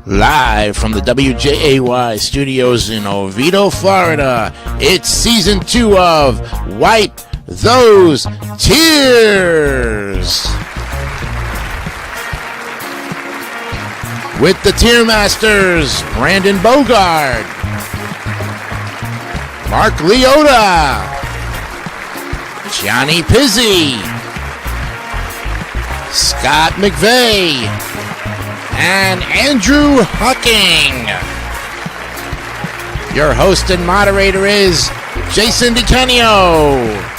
Live from the WJAY studios in Oviedo, Florida, it's season 2 of Wipe Those Tears. With the Tier Masters, Brandon Bogard, Mark Leota, Johnny Pizzi, Scott McVeigh, and Andrew Hucking. Your host and moderator is Jason DeCanio.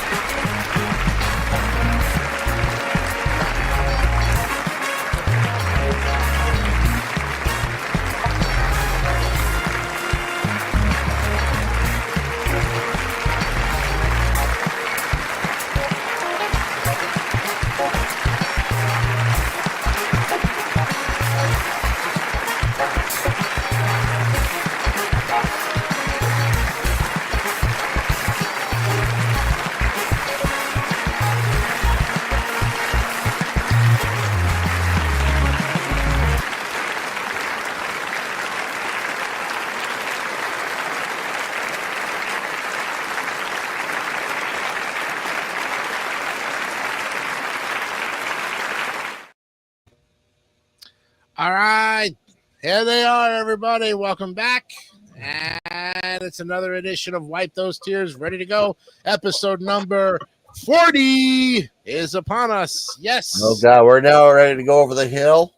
All right, here they are, everybody. Welcome back. And it's another edition of Wipe Those Tears, ready to go. Episode number 40 is upon us. Yes. Oh, God, we're now ready to go over the hill.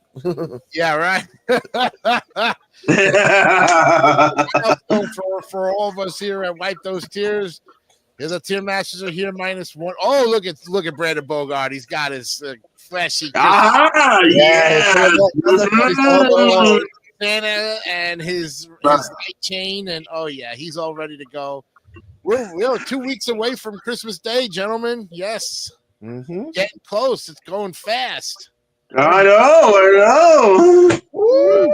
Yeah, right. for all of us here at Wipe Those Tears, the Tier Masters are here -1. Oh, look at Brandon Bogard. He's got his flashy. Yeah. Santa and his light chain, and oh yeah, he's all ready to go. We're 2 weeks away from Christmas Day, gentlemen. Yes, Getting close. It's going fast. I know. Woo!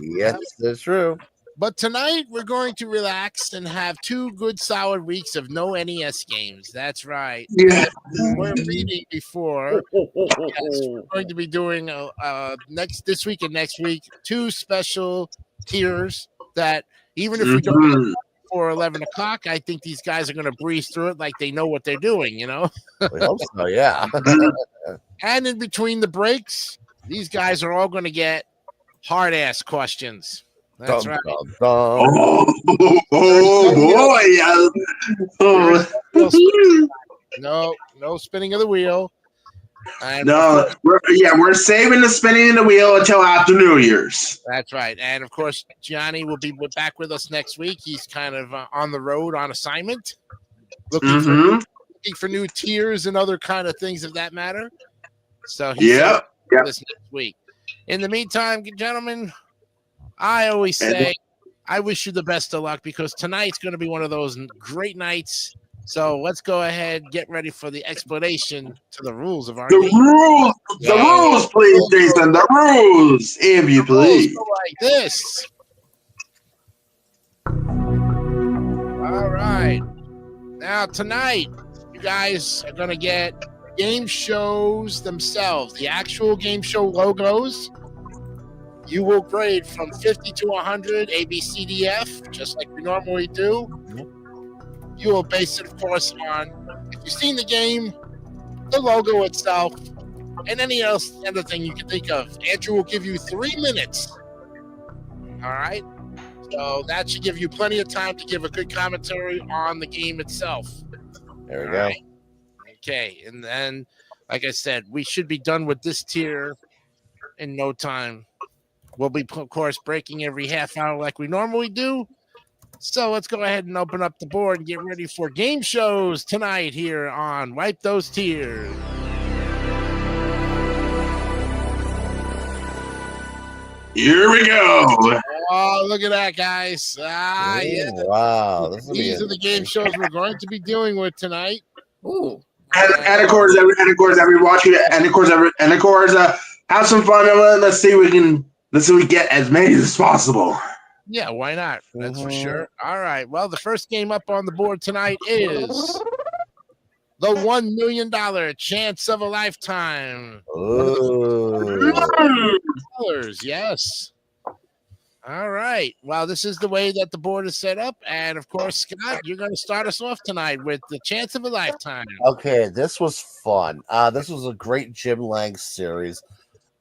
Yes, that's true. But tonight we're going to relax and have 2 good solid weeks of no NES games. That's right. Yeah. We're reading before. Yes, we're going to be doing this week and next week 2 special tiers that even if we don't before 11 o'clock, I think these guys are going to breeze through it like they know what they're doing, you know? We hope so, yeah. And in between the breaks, these guys are all going to get hard-ass questions. That's right. Oh boy. No spinning of the wheel. And No, we're saving the spinning of the wheel until after New Year's. That's right. And of course, Johnny will be back with us next week. He's kind of on the road on assignment, looking for new tiers and other kind of things of that matter. So he's this next week. In the meantime, gentlemen, I always say I wish you the best of luck because tonight's going to be one of those great nights. So let's go ahead, get ready for the explanation to the rules of our game. The rules, please, Jason. The rules, if you please. Like this. All right. Now tonight, you guys are going to get game shows themselves, the actual game show logos. You will grade from 50 to 100, A, B, C, D, F, just like we normally do. You will base it, of course, on if you've seen the game, the logo itself, and any other thing you can think of. Andrew will give you 3 minutes. All right? So that should give you plenty of time to give a good commentary on the game itself. There we All go. right? Okay, and then, like I said, we should be done with this tier in no time. We'll be, of course, breaking every half hour like we normally do. So let's go ahead and open up the board and get ready for game shows tonight here on Wipe Those Tears. Here we go. Oh, look at that, guys. Yeah. Wow. These are the game shows we're going to be dealing with tonight. Ooh. And of course, every watching it, and of course, have some fun. Let's see if we get as many as possible. Yeah, why not? That's for sure. All right. Well, the first game up on the board tonight is the $1 million chance of a lifetime. Ooh. Yes. All right. Well, this is the way that the board is set up. And of course, Scott, you're going to start us off tonight with the chance of a lifetime. Okay, this was fun. This was a great Jim Lang series.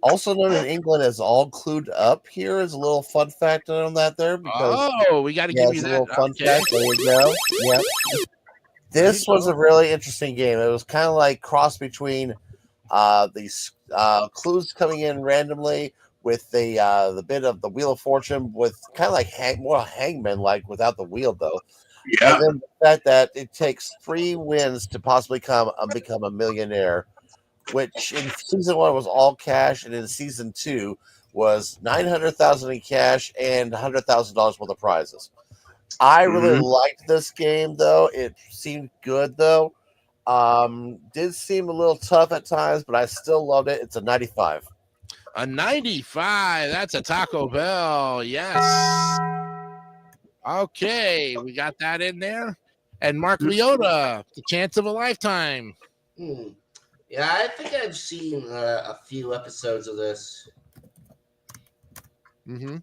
Also known in England as All Clued Up. Here is a little fun fact on that there. Because, we got to give you it's a that. little fun fact. There you go. Yep. This was a really interesting game. It was kind of like cross between these clues coming in randomly with the bit of the Wheel of Fortune, with kind of like more Hangman like without the wheel though. Yeah. And then the fact that it takes 3 wins to possibly become a millionaire, which in season 1 was all cash, and in season 2 was $900,000 in cash and $100,000 worth of prizes. I really liked this game though. It seemed good though. Did seem a little tough at times, but I still loved it. It's a 95. A 95. That's a Taco Bell. Yes. Okay, we got that in there. And Mark Leota, the chance of a lifetime. Yeah, I think I've seen a few episodes of this. Mm-hmm.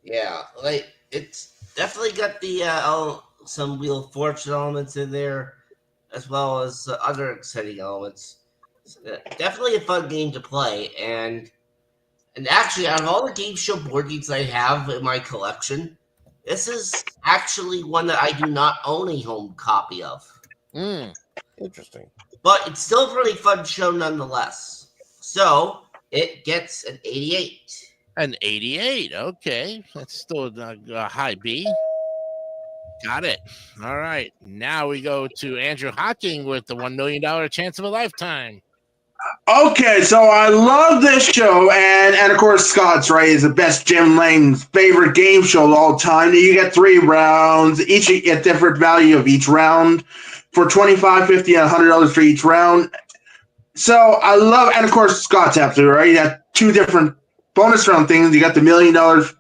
Yeah, like it's definitely got the some Wheel of Fortune elements in there, as well as other exciting elements. Definitely a fun game to play, and actually, out of all the game show board games I have in my collection, this is actually one that I do not own a home copy of. Interesting. But it's still a really fun show nonetheless. So it gets an 88. An 88. Okay. That's still a high B. Got it. All right. Now we go to Andrew Hocking with the $1 million chance of a lifetime. Okay, so I love this show, and of course Scott's right is the best Jim Lang's favorite game show of all time. You get 3 rounds, each at different value of each round for $25, $50, and $100 for each round. So I love, and of course Scott's after, right? You got 2 different bonus round things. You got the $1 million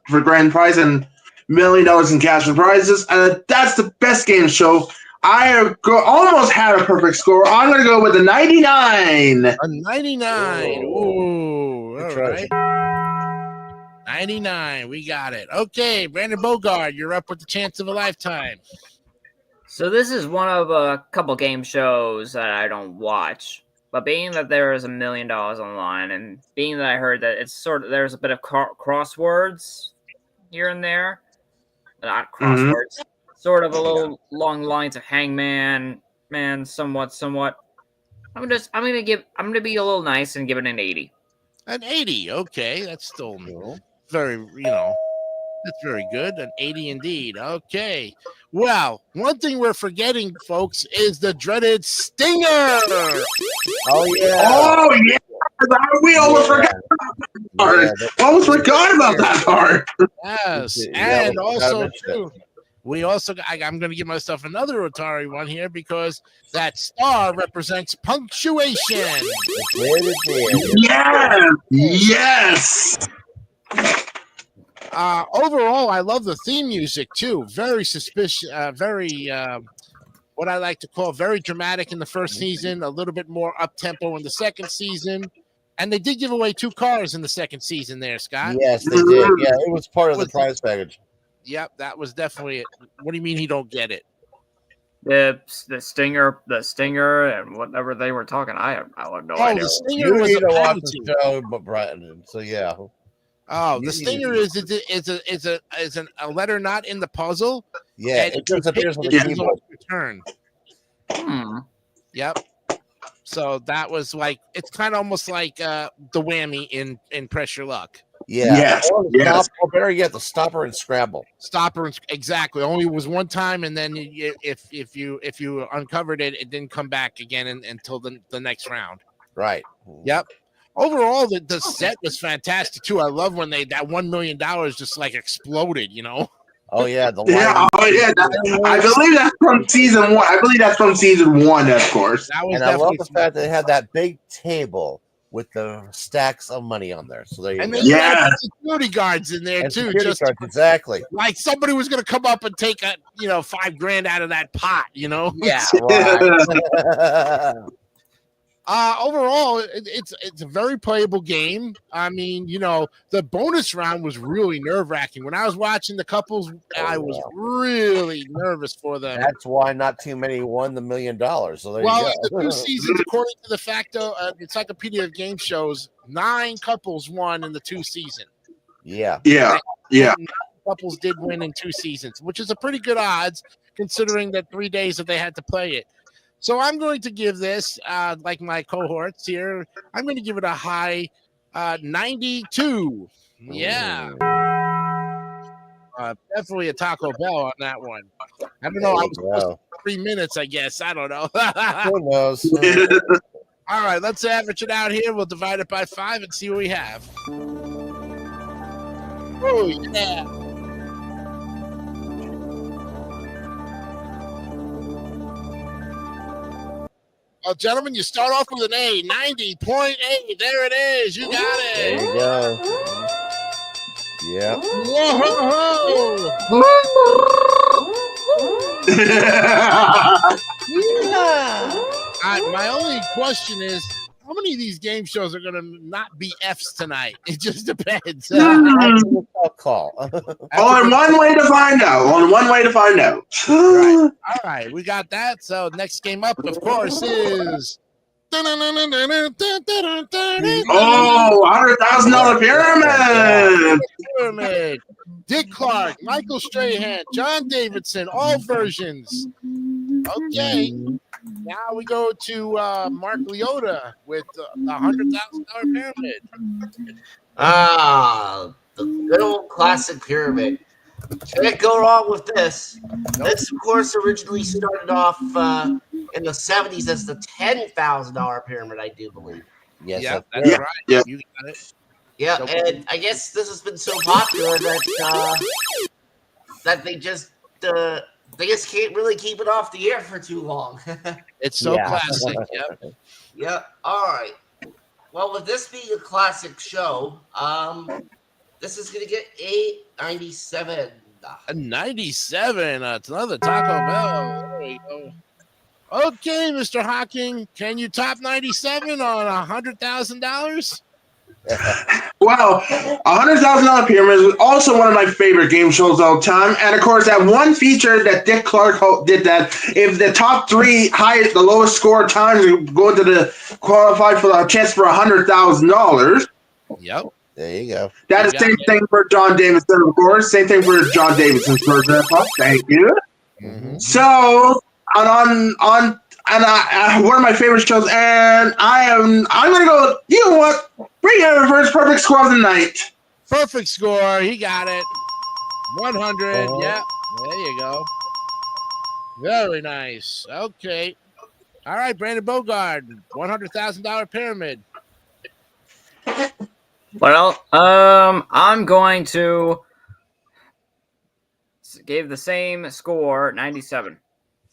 for grand prize and $1 million in cash and prizes. That's the best game show. I almost had a perfect score. I'm going to go with a 99. A 99. Ooh. All right. 99. We got it. Okay, Brandon Bogard, you're up with the chance of a lifetime. So this is one of a couple game shows that I don't watch. But being that there is $1 million online, and being that I heard that it's sort of there's a bit of crosswords here and there, not crosswords, sort of a little long lines of Hangman, somewhat. I'm gonna be a little nice and give it an 80. An 80. Okay, that's still very, that's very good. An 80 indeed. Okay. Well, one thing we're forgetting, folks, is the dreaded Stinger. Oh yeah. Oh yeah. We almost forgot about that part. Almost forgot about that part. Yes. Yeah, And we also, gotta too, we also, I'm going to give myself another Atari one here because that star represents punctuation. Yes. Overall, I love the theme music too. Very suspicious, very what I like to call very dramatic in the first season, a little bit more up tempo in the second season. And they did give away 2 cars in the second season there, Scott. Yes, they did. Yeah, it was part of the prize package. Yep, that was definitely it. What do you mean he don't get it? The stinger, and whatever they were talking, I have no idea. The stinger was You a need to watch penalty. the show, but Brian. So yeah. Oh, the stinger is a letter not in the puzzle. Yeah, and it just appears on the it's keyboard. Return. Yep. So that was like it's kind of almost like the whammy in Pressure Luck. Yeah. Yes, Or, yes. or better yet, the stopper and scramble. Stopper exactly. Only was one time, and then if you uncovered it, it didn't come back again until the next round. Right. Yep. Overall, the set was fantastic too. I love when that $1 million just like exploded. Oh yeah, the Yeah, lighting. I believe that's from season 1. I believe that's from season 1, of course. That was And I love definitely the fact that they had that big table with the stacks of money on there. So there you And go. then you had Yeah. security guards in there And too, security just cards, exactly. like somebody was going to come up and take $5,000 out of that pot. Yeah. Right. Overall, it's a very playable game. I mean, the bonus round was really nerve wracking. When I was watching the couples, I was really nervous for them. That's why not too many won the $1 million. So there Well, you in go. the 2 seasons, according to the Facto Encyclopedia of Game Shows, 9 couples won in the 2 seasons. Yeah. Yeah. Yeah. 9 couples did win in 2 seasons, which is a pretty good odds considering the 3 days that they had to play it. So I'm going to give this, like my cohorts here, I'm going to give it a high 92. Yeah. Definitely a Taco Bell on that one. I don't know. I was supposed to 3 minutes, I guess. I don't know. Who knows? All right, let's average it out here. We'll divide it by 5 and see what we have. Oh, yeah. Well, gentlemen, you start off with an A, 90.8. There it is. You got There it. you go. Yeah. Whoa. My only question is, how many of these game shows are going to not be F's tonight? It just depends. That's a tough call. On one way to find out. On one way to find out. Right. All right, we got that. So next game up, of course, is $100,000 pyramid. Pyramid. Dick Clark, Michael Strahan, John Davidson, all versions. Okay. Now we go to Mark Leota with the $100,000 pyramid. The good old classic pyramid. Can't go wrong with this. This, of course, originally started off in the 70s as the $10,000 pyramid, I do believe. Yes. Yeah, that's that's Yeah. right. Yeah. You got it. Yeah, So- and I guess this has been so popular that they just can't really keep it off the air for too long. It's so Yeah. classic. Yep. Yeah. All right. Well, with this being a classic show, this is gonna get a 97. A 97. It's another Taco Bell. There we go. Okay, Mr. Hawking, can you top 97 on $100,000? Well, $100,000 pyramid is also one of my favorite game shows of all time. And of course, that one feature that Dick Clark did, that if the top 3 highest, the lowest score times go into the qualify for the chance for $100,000. Yep. There you go. That is the same thing for John Davidson, of course. Same thing for John Davidson's version. Thank you. Mhm. So, one of my favorite shows, and I'm gonna go. You know what? Bring in the first perfect score of the night. Perfect score. He got it. 100. Oh. Yeah. There you go. Very nice. Okay. All right, Brandon Bogard, $100,000 pyramid. Well, I'm going to give the same score, 97.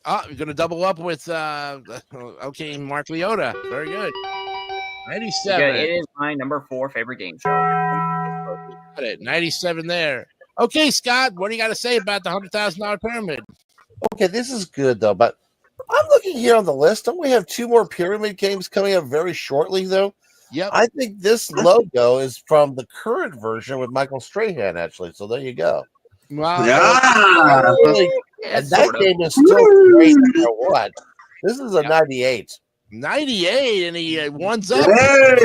Oh, you're going to double up with, okay, Mark Leota. Very good. 97. It is my number 4 favorite game show. Got it. 97 there. Okay, Scott, what do you got to say about the $100,000 pyramid? Okay, this is good though, but I'm looking here on the list. Don't we have 2 more pyramid games coming up very shortly though? Yep. I think this logo is from the current version with Michael Strahan, actually. So there you go. Well, Yeah. Really, Yeah, and that sort of. game is still great no matter what. This is a Yep. 98. 98, and he ones up. Hey.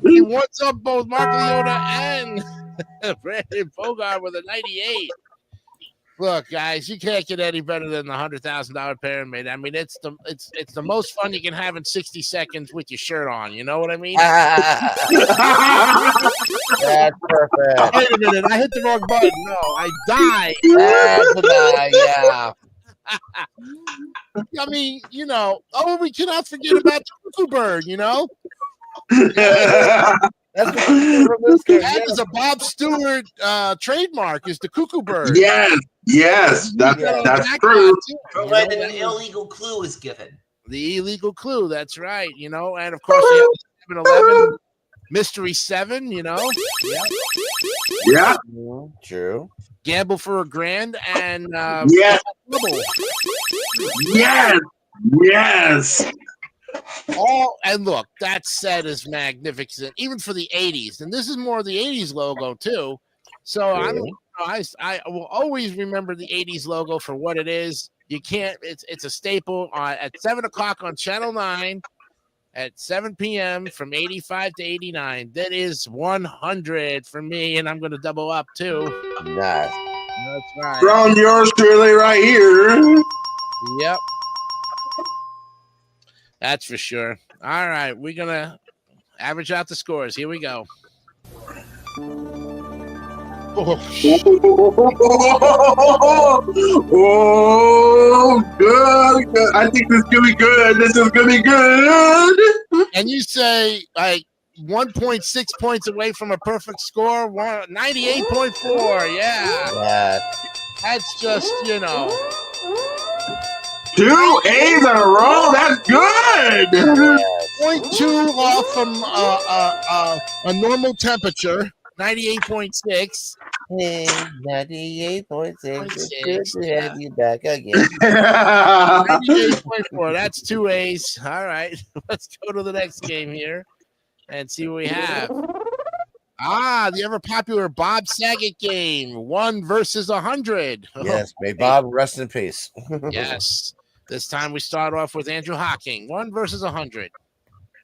He wants up both Mark Leota and Brandon Bogard with a 98. Look, guys, you can't get any better than the $100,000 pyramid. I mean, it's the most fun you can have in 60 seconds with your shirt on. You know what I mean? That's perfect. Wait a minute, I hit the wrong button. No, I died. That's yeah. I mean, we cannot forget about the cuckoo bird. That's what from this game. That is a Bob Stewart trademark. Is the cuckoo bird? Yes, that's You know, that's Jackpot, true. too, For you when know, an that was- illegal clue is given. The illegal clue. That's right. And of course you have 7-Eleven Mystery 7. Yep. Yeah. True. Gamble for a grand and Yes. Double. Yes. Yes. And look, that set is magnificent, even for the 80s. And this is more of the 80s logo too. So I will always remember the 80s logo for what it is. You can't. It's a staple at 7:00 on Channel 9 at 7 p.m. from 85 to 89. That is 100 for me, and I'm going to double up too. Nice. That's right. From yours truly right here. Yep. That's for sure. All right, we're going to average out the scores. Here we go. Oh, good. I think this is going to be good. This is going to be good. And you say, like, 1.6 points away from a perfect score, 98.4. Yeah. That's just, 2 A's in a row. That's good. 0.2 off from a normal temperature, 98.6. Hey, 98.6. It's good to have you back again. 98.4. That's 2 A's. All right. Let's go to the next game here and see what we have. The ever popular Bob Saget game, 1 versus 100. Yes, may Bob rest in peace. Yes. This time we start off with Andrew Hocking, 1 versus 100.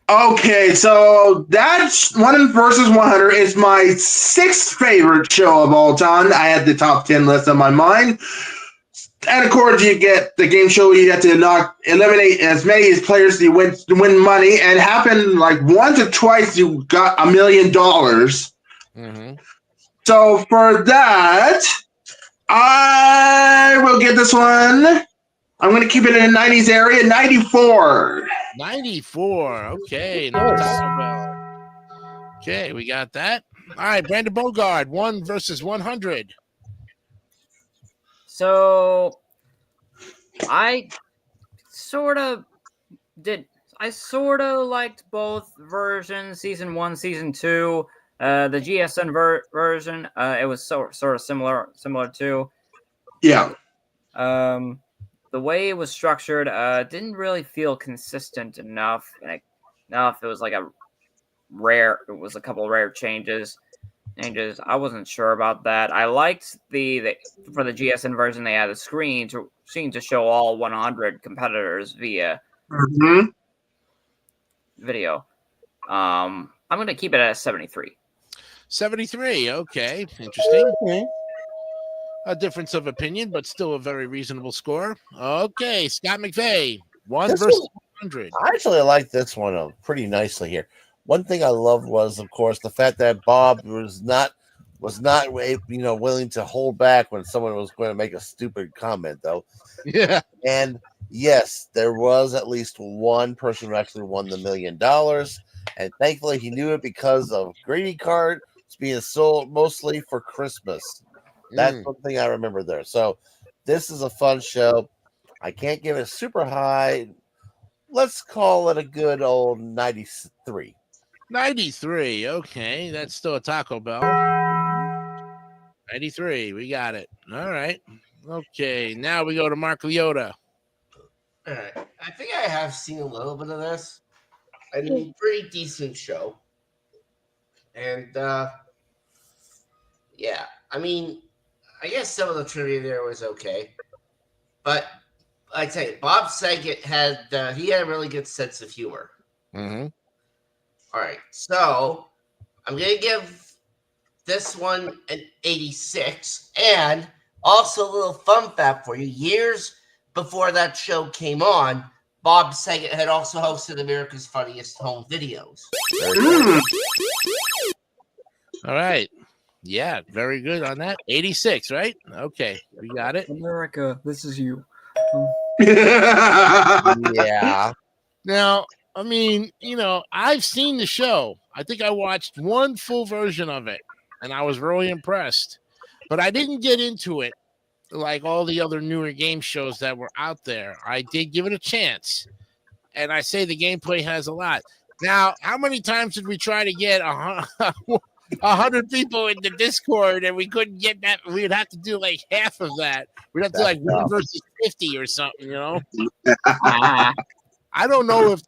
Okay, so that's 1 versus 100 is my 6th favorite show of all time. I had the top 10 list on my mind. And of course, you get the game show. You have to eliminate as many players as you win money. And happen like once or twice, you got $1 million. Mm-hmm. So for that, I will get this one. I'm going to keep it in the 90s area, 94. 94. Okay. Okay, we got that. All right, Brandon Bogard, 1 versus 100. So I sort of liked both versions, season 1, season 2. The GSN version, it was sort of similar too. Yeah. The way it was structured didn't really feel consistent enough. It was like it was a couple of rare changes. I wasn't sure about that. I liked the for the GSN version they had a screen to show all 100 competitors via video. I'm going to keep it at 73. 73. Okay, interesting. Okay. A difference of opinion, but still a very reasonable score. Okay, Scott McVeigh, 1 versus 100. I actually like this one pretty nicely here. One thing I loved was, of course, the fact that Bob was not willing to hold back when someone was going to make a stupid comment, though. Yeah. And yes, there was at least one person who actually won the $1 million, and thankfully he knew it because of greeting card being sold mostly for Christmas. That's one thing I remember there. So this is a fun show. I can't give it super high. Let's call it a good old 93. 93. Okay, that's still a Taco Bell. 93. We got it. All right. Okay, now we go to Mark Leota. All right. I think I have seen a little bit of this. I mean, pretty decent show. And yeah, I mean, I guess some of the trivia there was okay, but I tell you, Bob Saget had a really good sense of humor. Mm-hmm. All right, so I'm gonna give this one an 86, and also a little fun fact for you: years before that show came on, Bob Saget had also hosted America's Funniest Home Videos. All right. Yeah, very good on that. 86, right? Okay, we got it. America, this is you. Yeah. Now, I mean, I've seen the show. I think I watched one full version of it, and I was really impressed. But I didn't get into it like all the other newer game shows that were out there. I did give it a chance. and I say the gameplay has a lot. Now, how many times did we try to get 100 people in the Discord and we couldn't get that? We'd have to do like half of that. We'd have to do like 1 versus 50 or something, you know? I don't know if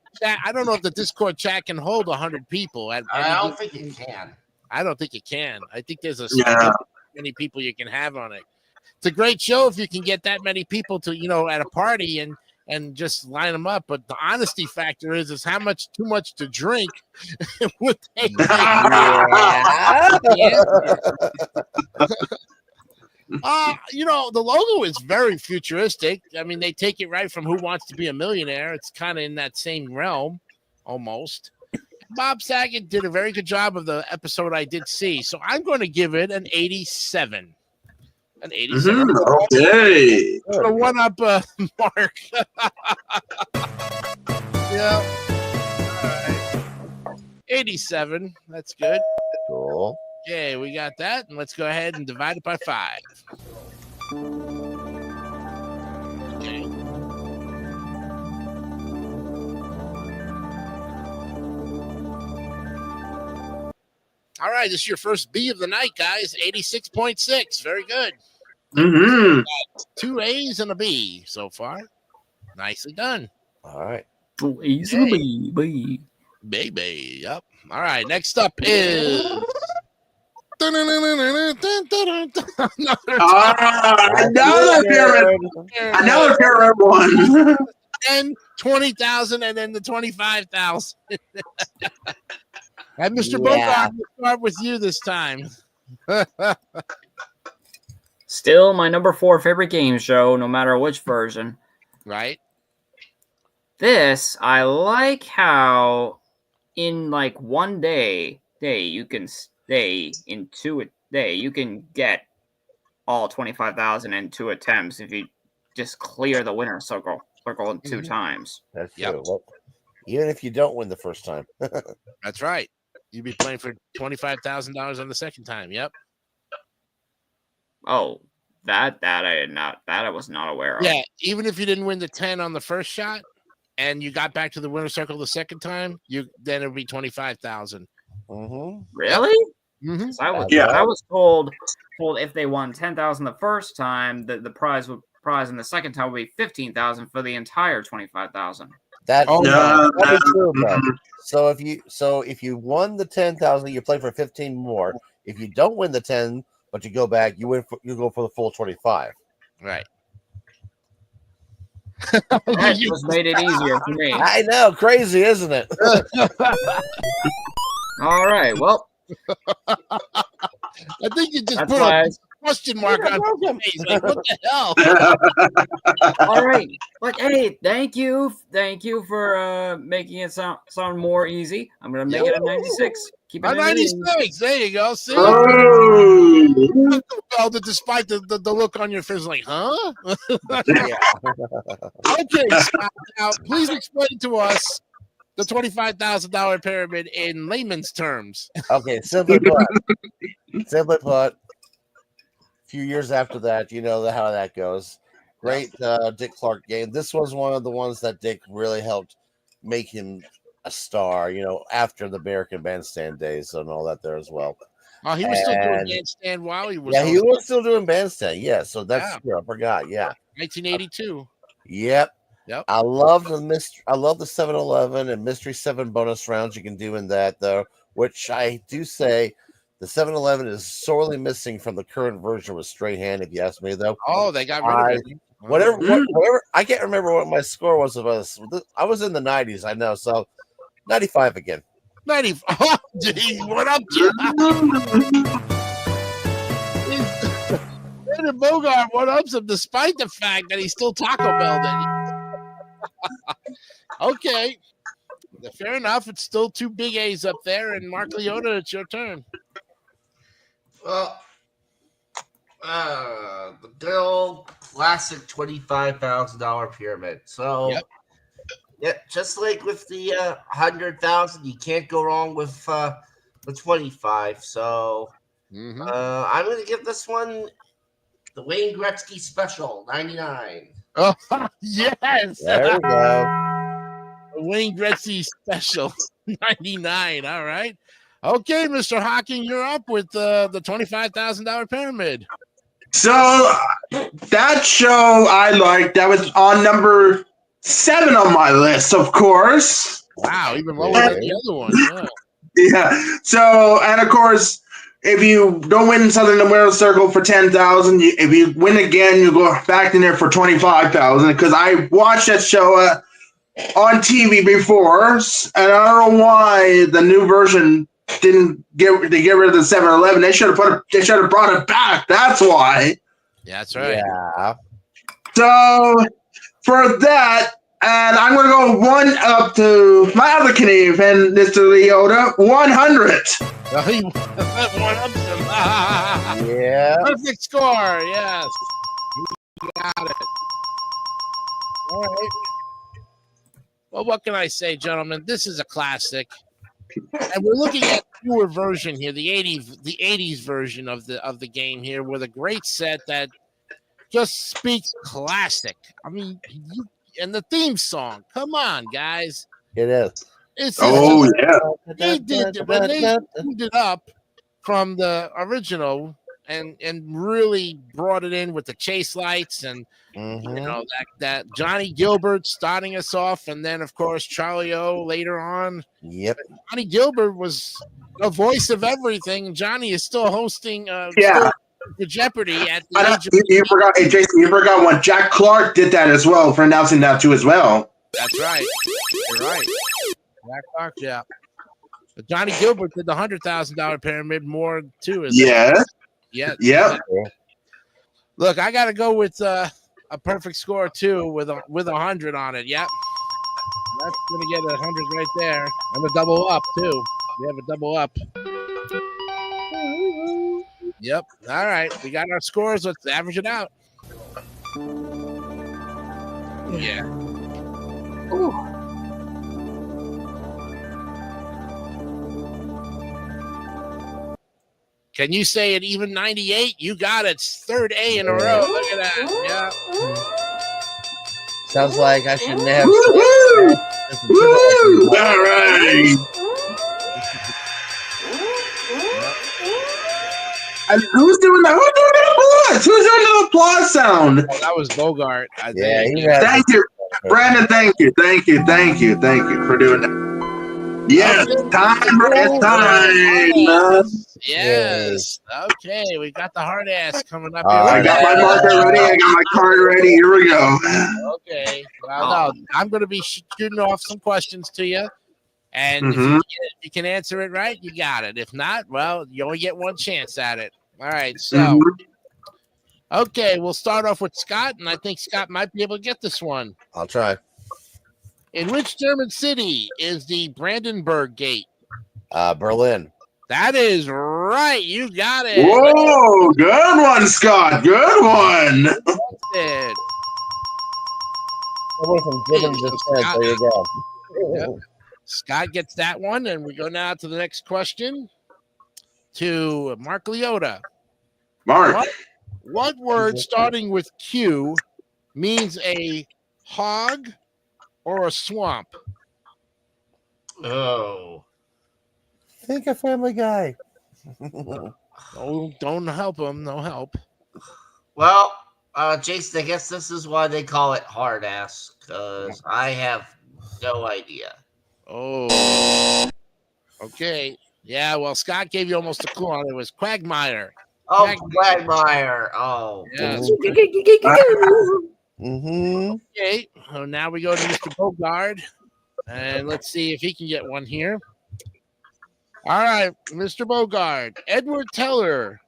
the Discord chat can hold 100 people. I don't think it can. I don't think it can. I think there's how many people you can have on it. It's a great show if you can get that many people to, at a party and just line them up. But the honesty factor is how much too much to drink would they take? The logo is very futuristic. I mean, they take it right from Who Wants to Be a Millionaire. It's kind of in that same realm, almost. Bob Saget did a very good job of the episode I did see. So I'm going to give it an 87. An 87. Okay. So one up, Mark. Yeah. All right. 87. That's good. Cool. Okay, we got that. And let's go ahead and divide it by 5. Okay. All right, this is your first B of the night, guys. 86.6. Very good. Mm-hmm. 2 A's and a B so far. Nicely done. All right. 2 A's and a B. Baby. Yep. All right, next up is... Another pyramid one. And 20,000 and then the 25,000. And Mr. Bogart, we'll start with you this time. Still my number 4 favorite game show, no matter which version. Right. This, I like how in like one day you can you can get all 25,000 in 2 attempts if you just clear the winner circle in 2 times. That's true. Well, even if you don't win the first time. That's right. You'd be playing for $25,000 on the second time. Yep. Oh, that I was not aware of. Yeah, even if you didn't win the 10 on the first shot and you got back to the winner circle the second time, then it would be 25,000. Mm-hmm. Really? Mm-hmm. I was told if they won 10,000 the first time, the prize in the second time would be 15,000 for the entire 25,000. That'd be true, bro. Mm-hmm. So if you won the 10,000, you play for 15 more. If you don't win the 10, but you go back, you go for the full 25. Right. That just made it easier for me. I know, crazy, isn't it? All right, well, I think you just that's put why. a question mark on your face. Like, what the hell? All right, but hey, thank you for making it sound more easy. I'm gonna make it a 96. Keep it A in 96. There you go. See? Oh. Well, despite the look on your face, like, huh? Yeah. Okay, Scott, now please explain to us the $25,000 pyramid in layman's terms. Okay, simply put, a few years after that, you know how that goes. Great Dick Clark game. This was one of the ones that Dick really helped make him a star, after the American Bandstand days and all that there as well. Oh, he was still doing Bandstand while he was. Yeah, he was still doing Bandstand. Yeah, so that's Yeah. I forgot. Yeah, 1982. Yep. I love the 7-Eleven and Mystery 7 bonus rounds you can do in that, though, which I do say the 7-Eleven is sorely missing from the current version with straight hand, if you ask me, though. Oh, they got rid of it. Whatever, I can't remember what my score was of us. I was in the 90s, I know, so 95 again. 90. Oh, geez, what up, Jim? Brandon Bogart one-ups him despite the fact that he's still Taco Bell. Okay. Fair enough. It's still 2 big A's up there. And Mark Leota, it's your turn. Well, the good old classic $25,000 pyramid. So, just like with the 100,000, you can't go wrong with the 25. So, I'm going to give this one the Wayne Gretzky Special 99. Oh, yes. There we go. Wayne Gretzky special 99. All right. Okay, Mr. Hawking, you're up with the $25,000 pyramid. So that show I liked. That was on number 7 on my list, of course. Wow, even lower than the other one. Yeah. Yeah. So, and of course, if you don't win something in the winner's circle for 10,000, if you win again, you go back in there for 25,000. Because I watched that show on TV before, and I don't know why the new version didn't get rid of the 7-Eleven. They should have brought it back. That's why. Yeah, that's right. Yeah. So for that, and I'm going to go one up to my other Knave and Mr. Leota, 100. Oh, he one up them. Yeah. Perfect score. Yes. You got it. All right. Well, what can I say, gentlemen? This is a classic. And we're looking at the newer version here, the 80s version of the game here, with a great set that just speaks classic. I mean, and the theme song. Come on, guys. It is. It's Yeah. they did it up from the original and really brought it in with the chase lights and that Johnny Gilbert starting us off, and then of course Charlie O later on. Yep. Johnny Gilbert was the voice of everything. Johnny is still hosting the Jeopardy at the age of you forgot, hey, Jason, you forgot one. Jack Clark did that as well for announcing that too as well. That's right. You're right. Jack Clark, yeah. But Johnny Gilbert did the $100,000 pyramid more too. Yeah. Yeah. Yep. Look, I got to go with a perfect score too, with 100 on it. Yep. That's gonna get 100 right there, and a double up too. We have a double up. Yep. All right, we got our scores. Let's average it out. Yeah. Ooh. Can you say it even 98? You got it. Third A in a row. Look at that. Yeah. Sounds like I shouldn't have. Woo-hoo! Woo! All right. And who's doing that? Who's doing the applause? Who's doing the applause sound? Oh, that was Bogart. I Yeah, think. Thank you, Brandon. Thank you for doing that. Yes, it's time. Yes. Okay, we got the hard ass coming up. I got my marker ready. I got my card ready. Here we go. Okay. Well, no, I'm going to be shooting off some questions to you. And if you can answer it right, you got it. If not, well, you only get one chance at it. All right. So, okay, we'll start off with Scott, and I think Scott might be able to get this one. I'll try. In which German city is the Brandenburg Gate? Berlin. That is right. You got it. Whoa, good one, Scott. Good one. It. Away from German descent. There you go. Yep. Scott gets that one, and we go now to the next question to Mark Leota. Mark. What word starting with Q means a hog or a swamp? Oh. Think a Family Guy. Oh, don't help him. No help. Well, Jason, I guess this is why they call it hard ass, because I have no idea. Oh. Okay. Yeah, well, Scott gave you almost a clue on it. It was Quagmire. Oh, Quagmire. Oh. Yes. Okay. So now we go to Mr. Bogard. And let's see if he can get one here. All right, Mr. Bogard. Edward Teller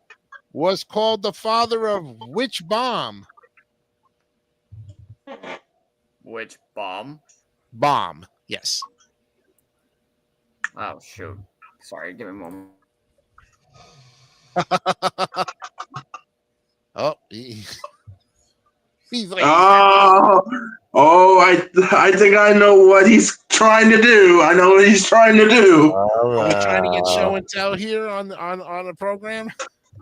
was called the father of which bomb? Which bomb? Bomb. Yes. Oh, shoot. Sorry, give me a moment. Oh, he's like, I think I know what he's trying to do. I know what he's trying to do. are we trying to get show and tell here on the program?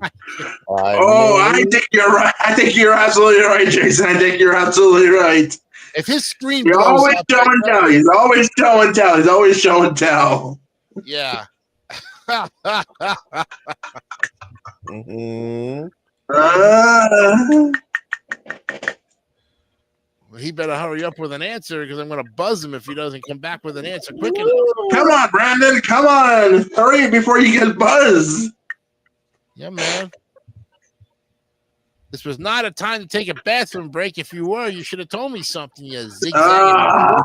I think you're right. I think you're absolutely right, Jason. I think you're absolutely right. If his screen He's blows always up, show and tell. He's always show and tell. He's always show and tell. yeah. Mhm. He better hurry up with an answer because I'm going to buzz him if he doesn't come back with an answer quick enough. Come on, Brandon. Come on. Hurry before you get buzzed. Yeah, man. This was not a time to take a bathroom break. If you were, you should have told me something, you zigzag. Ah.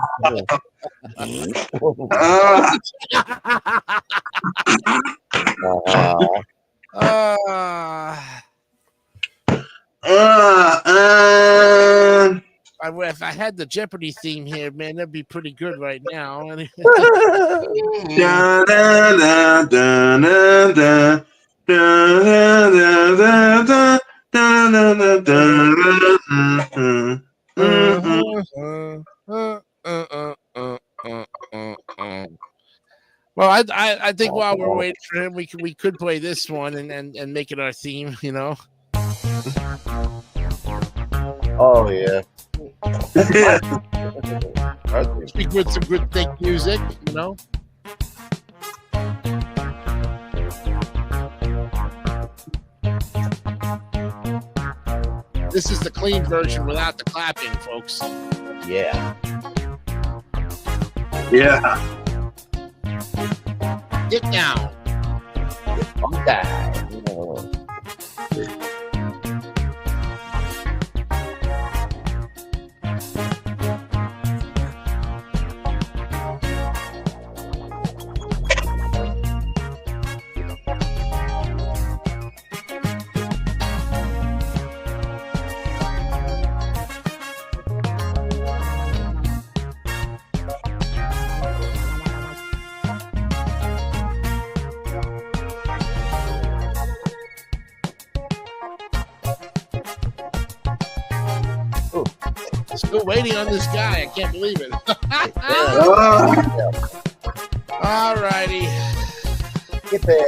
If I had the Jeopardy theme here, man, that'd be pretty good right now. Da, da, da, da, da, da. Da, da, da, da, da, da, da, da. Well, I think while we're waiting for him, we could play this one and make it our theme, you know. Oh yeah. Speak with some good thick music, you know. This is the clean version without the clapping, folks. Yeah. Yeah. Get down. Okay. Still waiting on this guy. I can't believe it. All righty.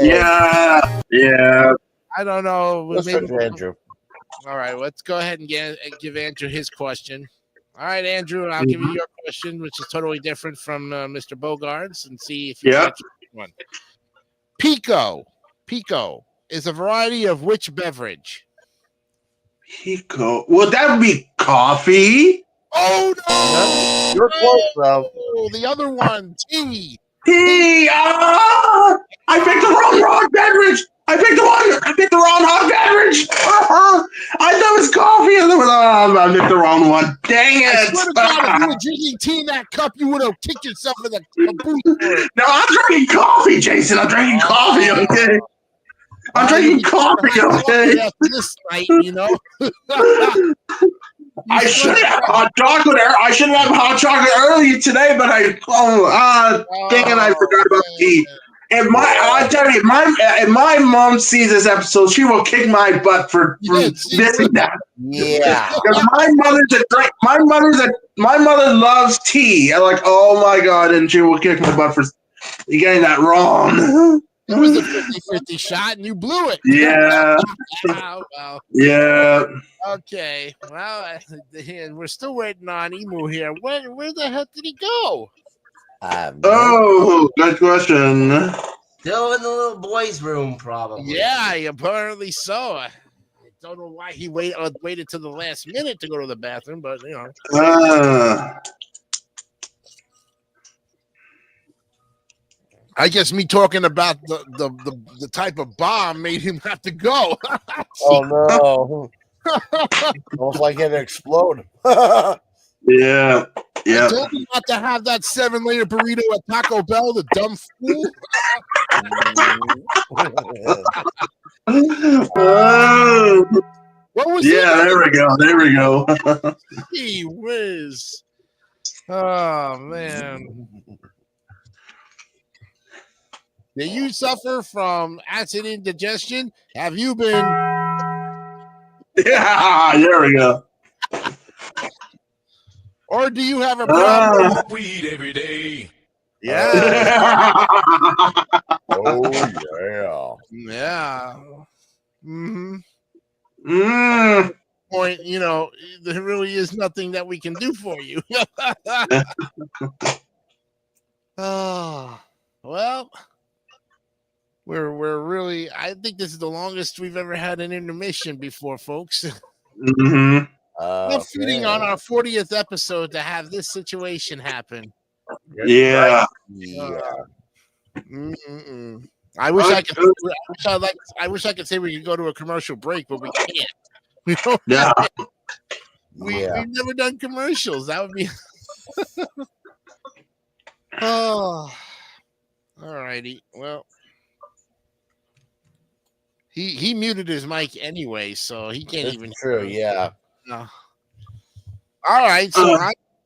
Yeah. Yeah. I don't know. Let's Maybe- start with Andrew. All right, let's go ahead and give Andrew his question. All right, Andrew, I'll give you your question, which is totally different from Mr. Bogart's, and see if you Yeah. get one. Pico is a variety of which beverage? Pico. Well, that would be coffee. Oh no! You're close though. Oh, the other one, tea. Tea. Ah! I picked the wrong beverage. I picked the wrong hot beverage. I thought it was coffee. I picked the wrong one. Dang I it. swear to God, if you were drinking tea in that cup, you would have kicked yourself in the boot for it. No, I'm drinking coffee, Jason. I'm drinking coffee, okay? I'm drinking coffee, okay? After this night, you know. I should have hot chocolate. I should have hot chocolate earlier today, but dang it, I forgot about tea. If I tell you, if my mom sees this episode, she will kick my butt for missing that. Yeah. Because my mother loves tea. I'm like, oh my god, and she will kick my butt for getting that wrong. It was a 50-50 shot, and you blew it. Yeah. Wow, well. Yeah. Okay. Well, and we're still waiting on Emu here. Where the heck did he go? Oh, good question. Still in the little boys' room, probably. Yeah, apparently so. I don't know why he waited till the last minute to go to the bathroom, but you know. I guess me talking about the type of bomb made him have to go. Oh no! Almost like it explode. Yeah. Yeah. I told you not to have that 7-layer burrito at Taco Bell, the dumb fool. What was Yeah, there we go. There we go. Gee whiz. Oh man. Do you suffer from acid indigestion? Have you been? Yeah, there we go. Or do you have a problem? Smoke weed every day. Yeah. Oh yeah. Yeah. Mm-hmm. Mm. point, there really is nothing that we can do for you. Oh, well, we're really. I think this is the longest we've ever had an intermission before, folks. Mm-hmm. Not fitting on our 40th episode to have this situation happen. Yeah. Yeah. Mm-mm. I wish I could. I wish I could say we could go to a commercial break, but we can't. We don't. Yeah. Yeah. We've never done commercials. That would be. Oh, all righty. Well, he muted his mic anyway, so he can't That's even. true. Yeah. No. All right, so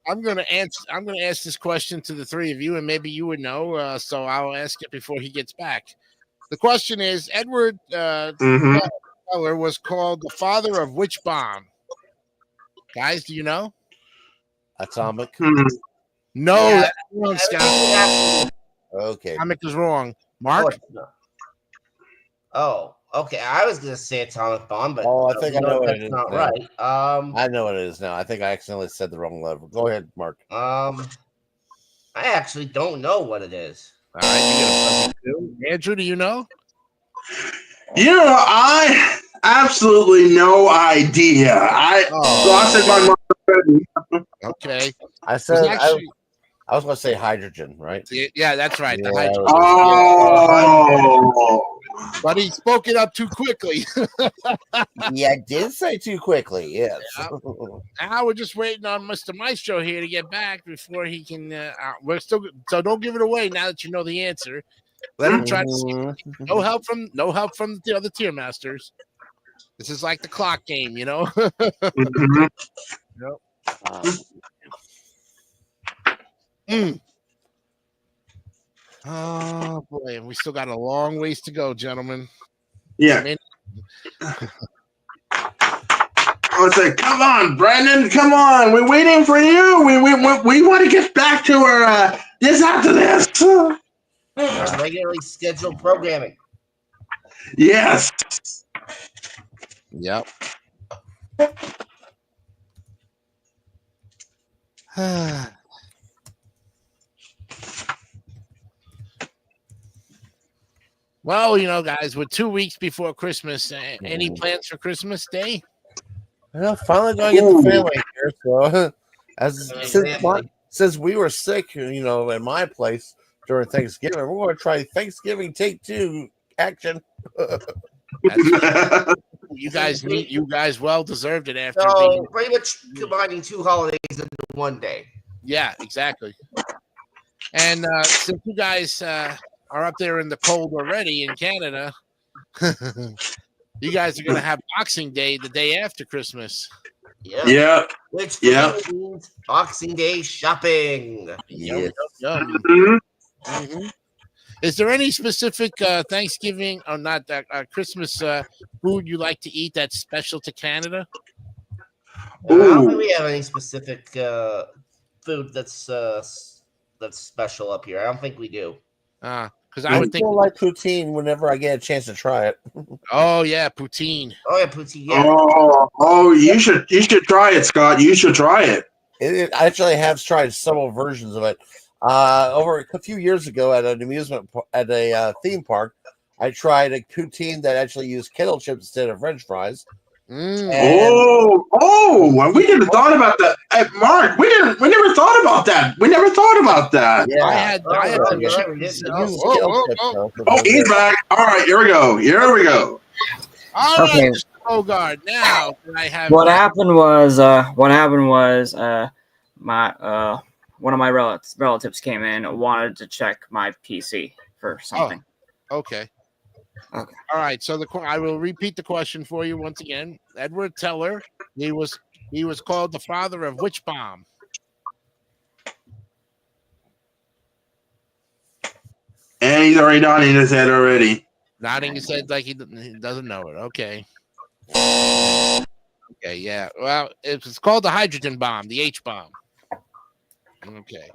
I'm gonna ask this question to the three of you, and maybe you would know. So I'll ask it before he gets back. The question is: Edward Mm-hmm. Teller was called the father of which bomb? Guys, do you know? Atomic. Hmm. No, Yeah. that's wrong, Scott. Okay. Atomic is wrong. Mark. Oh, okay. I was gonna say atomic bomb, but Oh, I think I know what that's it is not now. right. I know what it is now. I think I accidentally said the wrong letter. Go ahead, Mark. I actually don't know what it is. All right, you get a too. Andrew, do you know? I absolutely no idea. Oh. Lost in my mind. Okay. I It's said actually, I was going to say hydrogen, right? yeah, that's right. The Yeah, hydrogen. Oh. But he spoke it up too quickly. Yeah, I did say too quickly. Yes. Yeah. Now we're just waiting on Mr. Maestro here to get back before he can. We're still so don't give it away now that you know the answer. Let him try to see. Mhm. No help from the other tier masters. This is like the clock game, you know. Mhm. Mm. Oh boy, and we still got a long ways to go, gentlemen. Yeah. I was like, come on, Brandon, come on. We're waiting for you. We want to get back to our this after this. Regularly scheduled programming. Yes. Yep. Well, guys, we're 2 weeks before Christmas. Any plans for Christmas Day? Well, finally going to get the Ooh. family here. So, Family. since we were sick, in my place during Thanksgiving, we're going to try Thanksgiving Take Two action. You guys well deserved it after So being. pretty much combining two holidays into one day. Yeah, exactly. And since you guys are up there in the cold already in Canada, you guys are going to have Boxing Day the day after Christmas. Yeah. Yeah. Which for Yeah. me means Boxing Day shopping. Yes. Yum. Mhm. Mhm. Is there any specific Thanksgiving or not Christmas food you like to eat that's special to Canada? I don't Ooh. think we have any specific food that's special up here. I don't think we do. Because I would think. still like poutine whenever I get a chance to try it. Oh yeah, poutine. Oh yeah, poutine. Yeah. Oh, you should try it, Scott. You should try it. I actually have tried several versions of it. Over a few years ago at a theme park, I tried a poutine that actually used kettle chips instead of French fries. Mm. Oh, we didn't thought about that. Hey, Mark, we never thought about that. We never thought about that. Yeah. I had Oh, some yeah, chips. we did. It Oh, uses oh, kettle oh, chips, oh. though, for Oh, he's back. All right, here we go. All right, Okay. Mr. Bogard. Now I have What happened was my one of my relatives came in and wanted to check my PC for something. Okay. Okay. All right. So I will repeat the question for you once again. Edward Teller. He was called the father of which bomb? And he's already nodding his head already. Nodding his head like he doesn't know it. Okay. Okay. Yeah. Well, it's called the hydrogen bomb, the H bomb. Okay.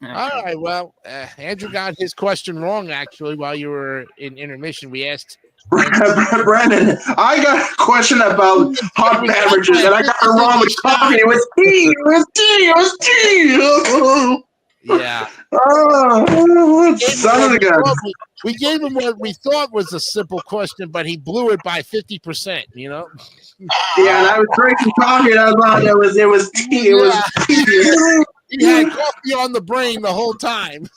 All right. Well, Andrew got his question wrong actually while you were in intermission. We asked Brandon, I got a question about hot beverages, and I got it wrong with coffee. It was tea. It was tea. It was tea. Yeah. Oh, son of a gun. We gave him what we thought was a simple question, but he blew it by 50%. You know. Yeah, and I was drinking coffee, and I was like, it was tea. It was tea. He had coffee on the brain the whole time.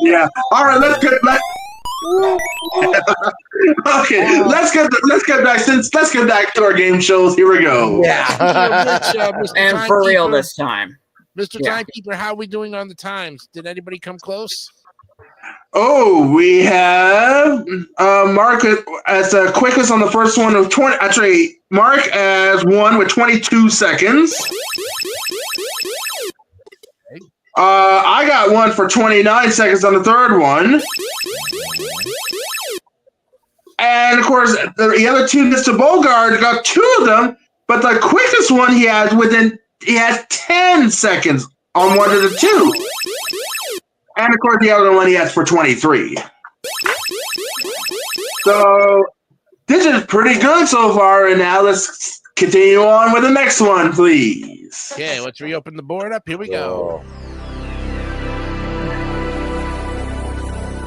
Yeah. All right, let's get back. Okay, let's get back to our game shows. Here we go. And for real this time. Mr. Timekeeper, how are we doing on the times? Did anybody come close? Oh, we have Mark as the quickest on the first one of 20. Actually, Mark as one with 22 seconds. I got one for 29 seconds on the third one. And of course, the other two, Mr. Bogard, got two of them, but the quickest one he has 10 seconds on one of the two. And of course, the other one he has for 23. So this is pretty good so far. And now let's continue on with the next one, please. Okay, let's reopen the board up. Here we go.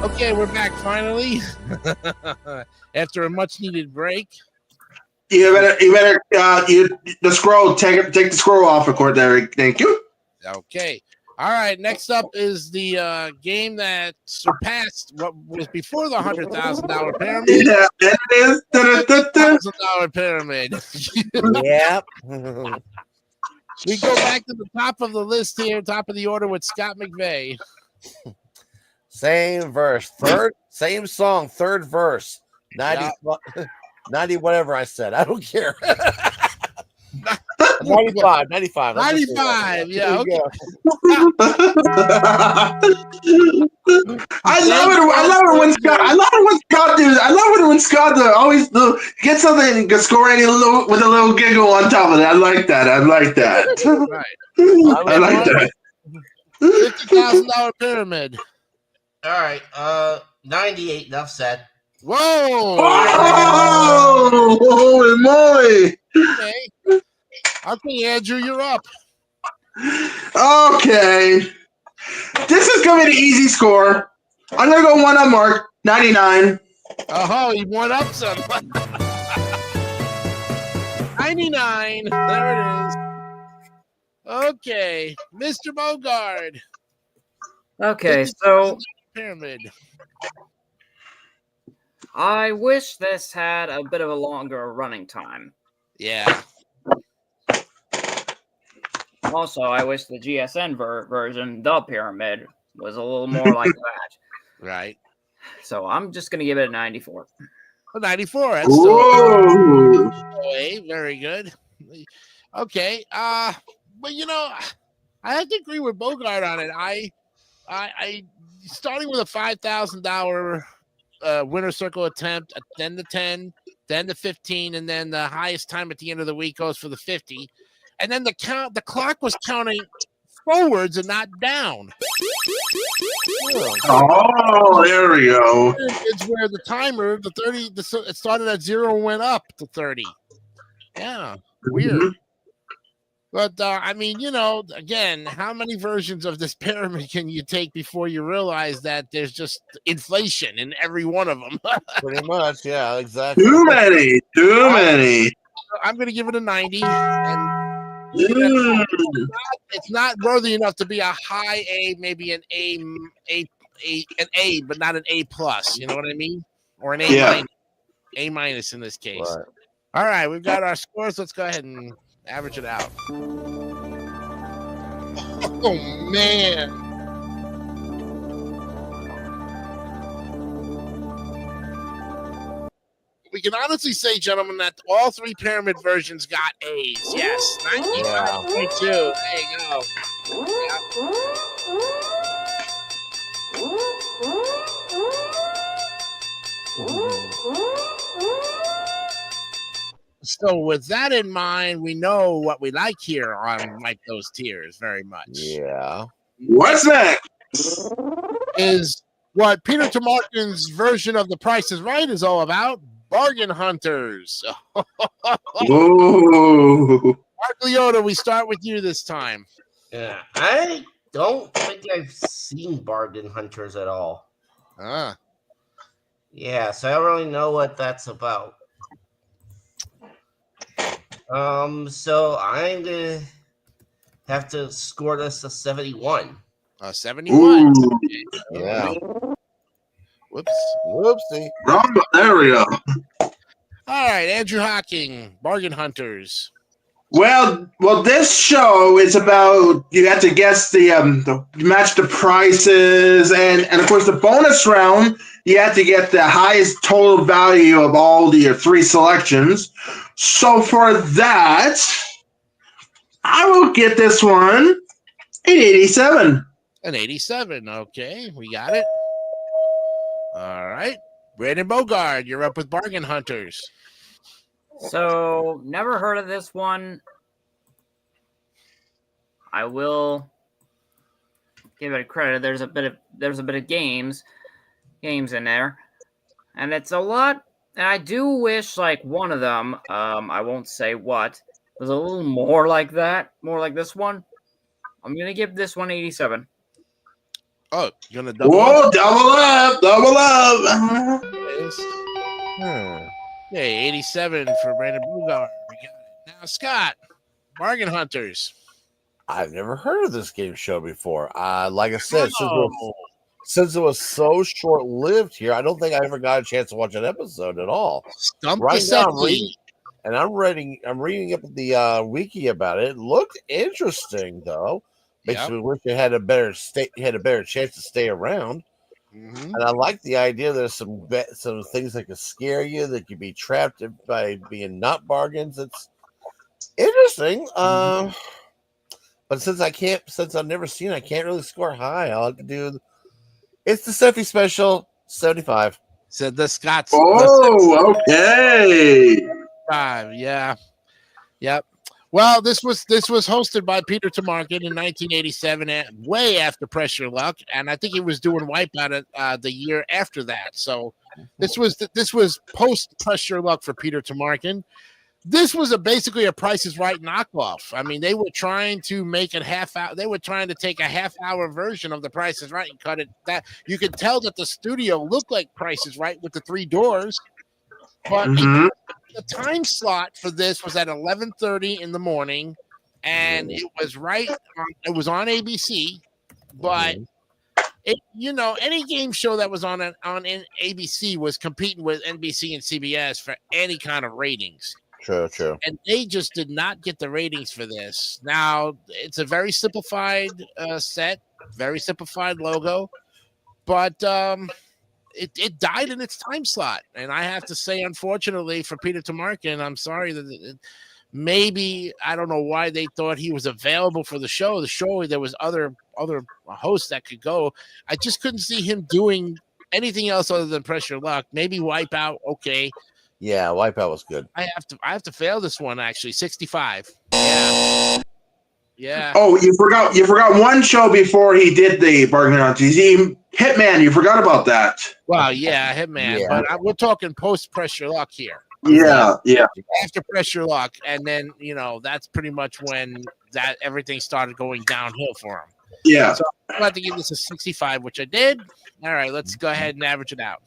Okay, we're back finally after a much-needed break. You better, the scroll. Take the scroll off, of course. There, thank you. Okay. All right. Next up is the game that surpassed what was before the $100,000 pyramid. Yeah, it is. $100,000 pyramid. Yep. We go back to the top of the list here, top of the order with Scott McVeigh. Same verse, same song, third verse. 90 whatever I said. I don't care. 95. 95. Yeah. Okay. I love it when Scott always gets something and can score with a little giggle on top of it. I like that. Right. I like that. $50,000 pyramid. All right. 98. Enough said. Whoa! Oh, holy moly! Okay, Andrew, you're up. Okay. This is going to be the easy score. I'm going to go one up, Mark. 99. Oh, he went up some. 99. There it is. Okay, Mr. Bogard. Okay, so pyramid. I wish this had a bit of a longer running time. Yeah. Also, I wish the GSN version, the pyramid, was a little more like that. Right. So I'm just going to give it a 94. 94. That's still very good. Okay. But I have to agree with Bogart on it. I starting with a $5,000 winner circle attempt, then the 10, then the 15, and then the highest time at the end of the week goes for the 50. And then the clock was counting forwards and not down. Oh, there we go. It's where the timer, the 30, it started at 0 and went up to 30. Yeah, weird. Mm-hmm. But, again, how many versions of this pyramid can you take before you realize that there's just inflation in every one of them? Pretty much, yeah, exactly. Too many. I'm going to give it a 90. And it's not worthy enough to be a high A, maybe an A, but not an A plus. You know what I mean? Or an A minus. A minus in this case. Right. All right, we've got our scores. Let's go ahead and average it out. Oh man. We can honestly say, gentlemen, that all three pyramid versions got A's. Yes, 95.2. There you go. So with that in mind, we know what we like here on Like Those Tiers very much. Yeah. What's next? Is what Peter Tomarken's version of The Price is Right is all about. Bargain hunters. Whoa. Mark Leota, we start with you this time. Yeah, I don't think I've seen Bargain Hunters at all. Ah, Yeah, so I don't really know what that's about. So I'm gonna have to score this a 71. 71. Ooh. Yeah. Whoops. Whoopsie. Wrong area. All right, Andrew Hocking, Bargain Hunters. Well, this show is about you have to guess the match the prices and of course the bonus round you have to get the highest total value of all your three selections. So for that, I will get this one an 87. An 87. Okay, we got it. All right. Brandon Bogard, you're up with Bargain Hunters. So, never heard of this one. I will give it a credit. There's a bit of games in there, and it's a lot. And I do wish like one of them, I won't say what, was a little more like that, more like this one. I'm gonna give this one 87. Oh, you're gonna double Whoa, up? double up. Okay, 87 for Brandon Bogard. We got it. Now, Scott, Bargain Hunters. I've never heard of this game show before. Like I said, Oh. since it was so short lived here, I don't think I ever got a chance to watch an episode at all. Stump Right the now, Sexy. I'm reading up the wiki about it. It looked interesting though. Makes Yep. me wish it had a better chance to stay around. Mhm. And I like the idea there's some things that could scare you, that could be trapped by being not bargains. It's interesting. But since I've never seen it, I can't really score high. I'll have to do it's the Seffi special 75. Said the Scott's. Oh, okay. 5. Yeah. Yep. Well, this was hosted by Peter Tomarken in 1987, way after Pressure Luck, and I think he was doing Wipeout the year after that. So this was post Pressure Luck for Peter Tomarken. This was basically a Price is Right knockoff. I mean, they were trying to make it half hour. They were trying to take a half-hour version of the Price is Right and cut it. That you could tell that the studio looked like Price is Right with the 3 doors, but the time slot for this was at 11:30 in the morning, and it was it was on ABC, but any game show that was on ABC was competing with NBC and CBS for any kind of ratings. True. And they just did not get the ratings for this. Now, it's a very simplified set, very simplified logo, but it died in its time slot. And I have to say, unfortunately, for Peter Tomarken, I'm sorry that maybe, I don't know why they thought he was available for the show. The show, there was other hosts that could go. I just couldn't see him doing anything else other than Pressure Luck. Maybe Wipeout, okay. Yeah, Wipeout was good. I have to fail this one actually. 65. Yeah. Oh, you forgot one show before he did the Bargain Hunters. Hitman, you forgot about that. Well, yeah, Hitman. Yeah. But we're talking post Pressure Luck here. Yeah. After Pressure Luck, and then that's pretty much when everything started going downhill for him. Yeah. So I'm about to give this a 65, which I did. All right, let's go ahead and average it out.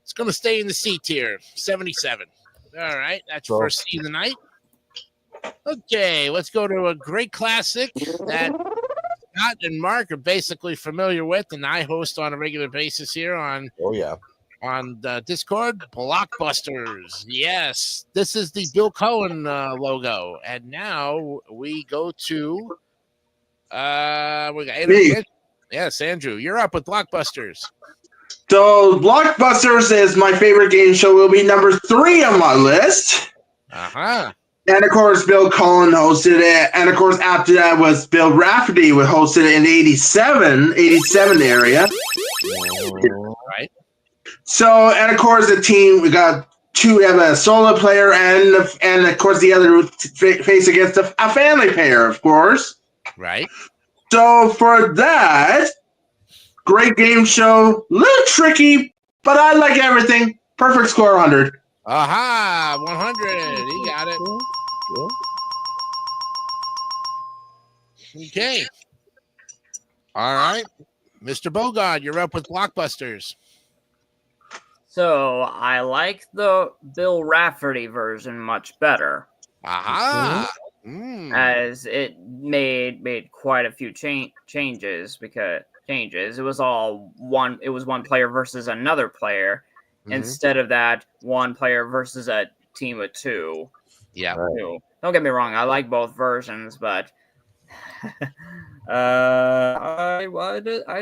It's going to stay in the C tier, 77. All right, that's your first C of the night. Okay, let's go to a great classic that Scott and Mark are basically familiar with, and I host on a regular basis here on the Discord. Blockbusters. Yes, this is the Bill Cullen logo, and now we go to we got Andrew. Yes, Andrew, you're up with Blockbusters. So Blockbusters is my favorite game show. Will be number 3 on my list. Uh-huh. And of course, Bill Cullen hosted it. And of course, after that was Bill Rafferty, who hosted it in the 87 area. Right. So, and of course, the team, we got two have a solo player and of course the other face against a family pair, of course. Right. So for that, great game show, little tricky, but I like everything. Perfect score 100. Aha, 100. He got it. Okay. All right. Mr. Bogard, you're up with Blockbusters. So I like the Bill Rafferty version much better, Aha. as it made quite a few changes. It was all one. It was one player versus another player. Instead of that, one player versus a team of two. Yeah. Two. Don't get me wrong. I like both versions, but I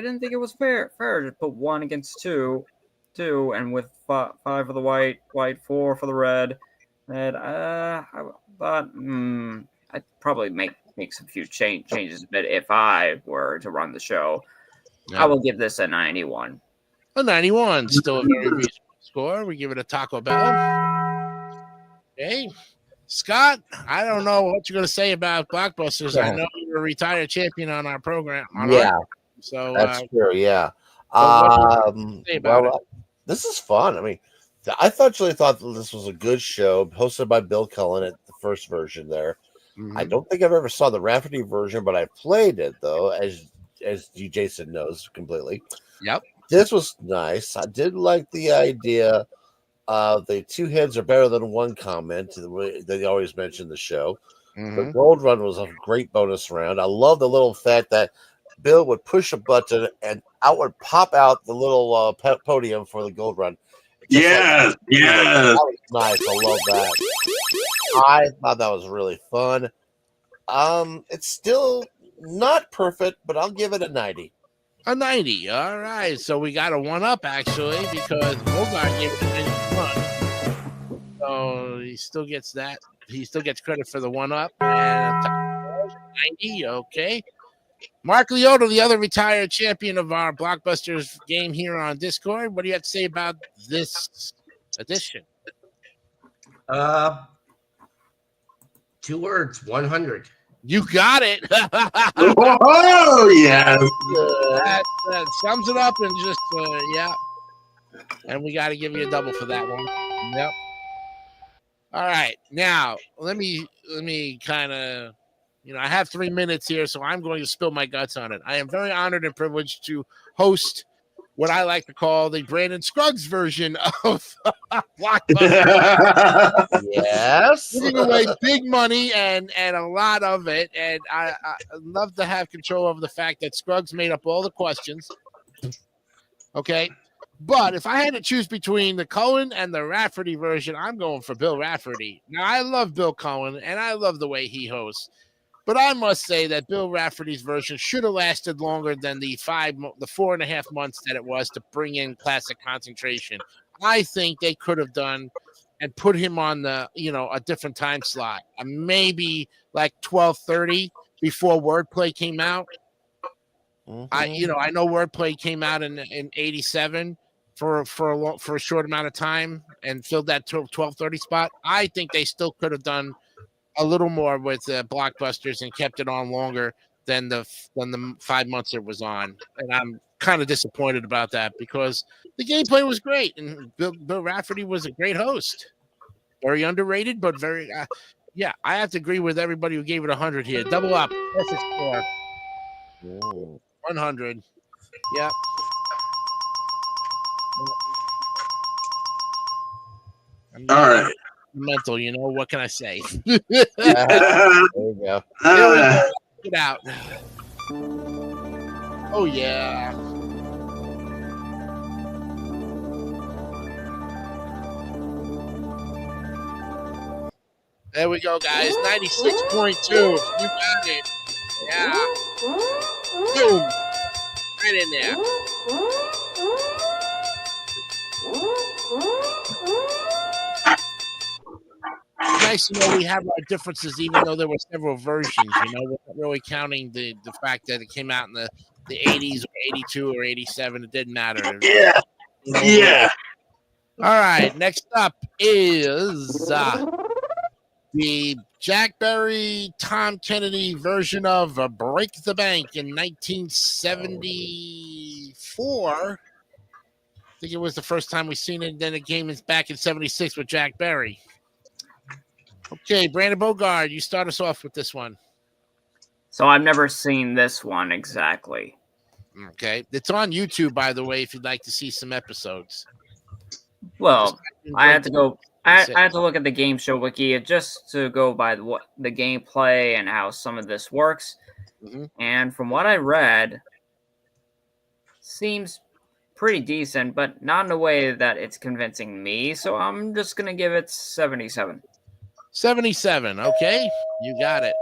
didn't think it was fair to put one against two, and with 5 for the white, 4 for the red. I thought I'd probably make some few changes. But if I were to run the show, I will give this a 91. A 91, still a very reasonable score. We give it a Taco Bell. Okay. Scott, I don't know what you're going to say about Blockbusters. I know you're a retired champion on our program. So that's true. Yeah. This is fun. I mean, I actually thought that this was a good show, hosted by Bill Cullen at the first version there. I don't think I've ever saw the Rafferty version, but I played it though, as you, Jason, knows completely. Yep. This was nice. I did like the idea of the two heads are better than one comment. They always mention the show. The Gold Run was a great bonus round. I love the little fact that Bill would push a button and out would pop out the little podium for the Gold Run. Yes. That was nice. I love that. I thought that was really fun. It's still not perfect, but I'll give it a 90. A 90. All right. So we got a 1-up actually because Bogart gave it a 91. So he still gets that. He still gets credit for the 1-up. And 90. Okay. Mark Liotta, the other retired champion of our Blockbusters game here on Discord. What do you have to say about this edition? 2 words, 100. You got it. Oh, yes. That sums it up and just, yeah. And we got to give you a double for that one. Yep. All right. Now, let me kind of, I have 3 minutes here, so I'm going to spill my guts on it. I am very honored and privileged to host what I like to call the Brandon Scruggs version of Blockbuster. Yes. Giving away big money and a lot of it. And I love to have control over the fact that Scruggs made up all the questions. Okay. But if I had to choose between the Cohen and the Rafferty version, I'm going for Bill Rafferty. Now, I love Bill Cohen, and I love the way he hosts. But I must say that Bill Rafferty's version should have lasted longer than the 4.5 months that it was to bring in Classic Concentration. I think they could have done and put him on the, a different time slot, maybe like 12:30 before Wordplay came out. I know Wordplay came out in 87 for a short amount of time and filled that 12:30 spot. I think they still could have done a little more with Blockbusters and kept it on longer than the 5 months it was on. And I'm kind of disappointed about that because the gameplay was great and Bill Rafferty was a great host. Very underrated, but very, I have to agree with everybody who gave it 100 here. Double up. Perfect score. 100. Yeah. All right. Mental, what can I say? There you go. Check it out. Oh yeah. There we go, guys. 96.2. You got it. Yeah. Boom. Right in there. Nice to know we have our differences, even though there were several versions. We're not really counting the fact that it came out in the 80s or 82 or 87. It didn't matter. Yeah. All right, next up is the Jack Berry, Tom Kennedy version of Break the Bank in 1974. I think it was the first time we seen it. Then the game is back in 76 with Jack Berry. Okay, Brandon Bogard, you start us off with this one. So I've never seen this one exactly. Okay, it's on YouTube, by the way, if you'd like to see some episodes. Well, I had to go. I had to look at the game show wiki just to go by the gameplay and how some of this works. Mhm. And from what I read, seems pretty decent, but not in a way that it's convincing me. So I'm just gonna give it 77. 77. Okay, you got it.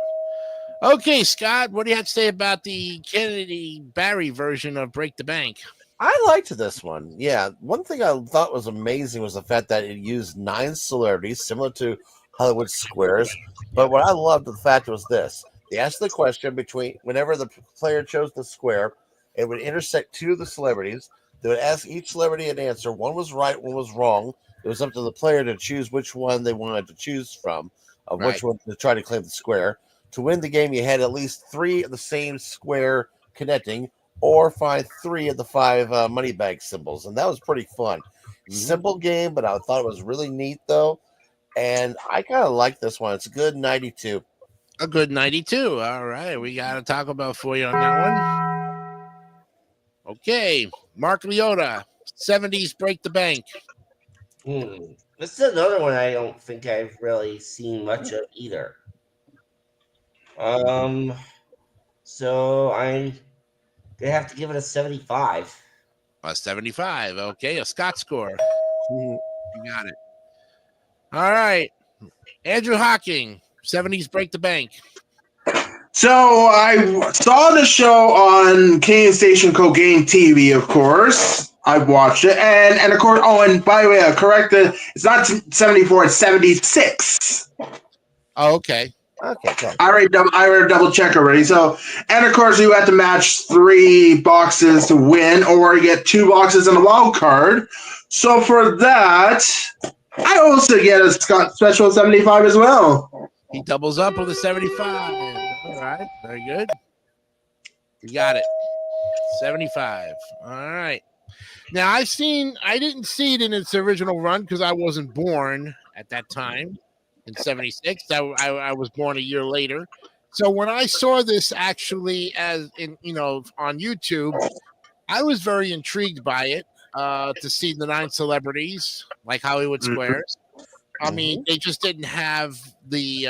Okay, Scott, what do you have to say about the Kennedy Barry version of Break the Bank? I liked this one. Yeah, one thing I thought was amazing was the fact that it used 9 celebrities, similar to Hollywood Squares. But what I loved the fact was this: they asked the question between whenever the player chose the square, it would intersect 2 of the celebrities. They would ask each celebrity an answer. One was right, one was wrong. It was up to the player to choose which one they wanted to choose from, of which one to try to claim the square. To win the game, you had at least 3 of the same square connecting, or find 3 of the 5 money bag symbols, and that was pretty fun. Simple game, but I thought it was really neat though, and I kind of like this one. It's a good 92. A good 92. All right, we got a Taco Bell for you on that one. Okay, Mark Leota, 70s Break the Bank. This is another one I don't think I've really seen much of either. So I'm gonna have to give it a 75. A 75. Okay, a Scott score. You got it. All right, Andrew Hocking, 70s Break the Bank. So I saw the show on Canadian station called Game TV, of course. I watched it, and of course, and by the way, I corrected. It's not 74; it's 76. Oh, okay. Okay, cool. I already double check already. So, and of course, you have to match 3 boxes to win, or get 2 boxes and a wild card. So for that, I also get a Scott Special 75 as well. He doubles up with a 75. All right, very good. You got it. 75. All right. Now I didn't see it in its original run because I wasn't born at that time in 76. I was born a year later. So when I saw this actually on YouTube, I was very intrigued by it to see the 9 celebrities like Hollywood Squares. I mean, they just didn't have the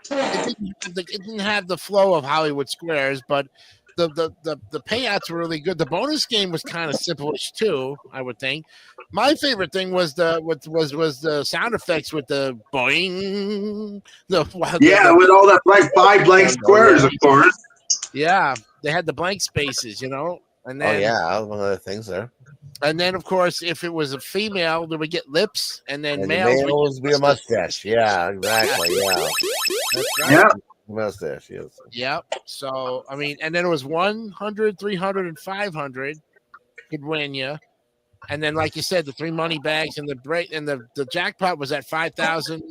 it didn't have the flow of Hollywood Squares, but the payouts were really good. The bonus game was kind of simple-ish too, I would think. My favorite thing was the sound effects with the boing. With all that blank squares, of course. Yeah, they had the blank spaces, and then one of the things there. And then, of course, if it was a female, they would get lips, and then And males the males would be a mustache. Yeah, exactly. Yeah, That's right. Yeah. mustache. Yes. Yep. So, I mean, and then it was 100, 300, and 500 could win you. And then, like you said, the 3 money bags and the jackpot was at 5,000.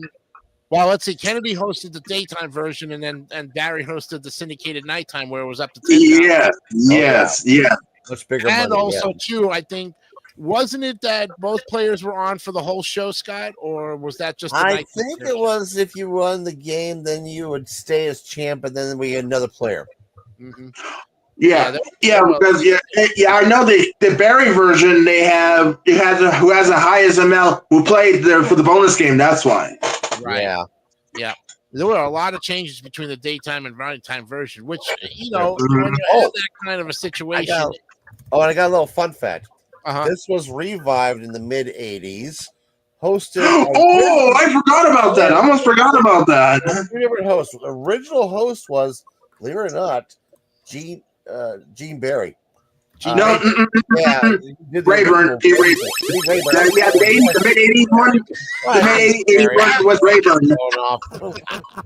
Well, let's see. Kennedy hosted the daytime version, and Barry hosted the syndicated nighttime, where it was up to 10,000. Yes. Much bigger And money. also, too, I think, wasn't it that both players were on for the whole show, Scott, or was that just? I think it was if you won the game, then you would stay as champ, and then we get another player. Mm-hmm. Because I know the Barry version who has the highest amount who played there for the bonus game. That's why. Right. Yeah. There were a lot of changes between the daytime and nighttime version, which when you have that kind of a situation. And I got a little fun fact. Uh-huh. This was revived in the mid '80s. Hosted. I forgot about that. I almost forgot about that. 3 different hosts. The original host was, believe it or not, Gene Barry. Rayburn. The mid-'80s one. The mid-'80s one was Rayburn.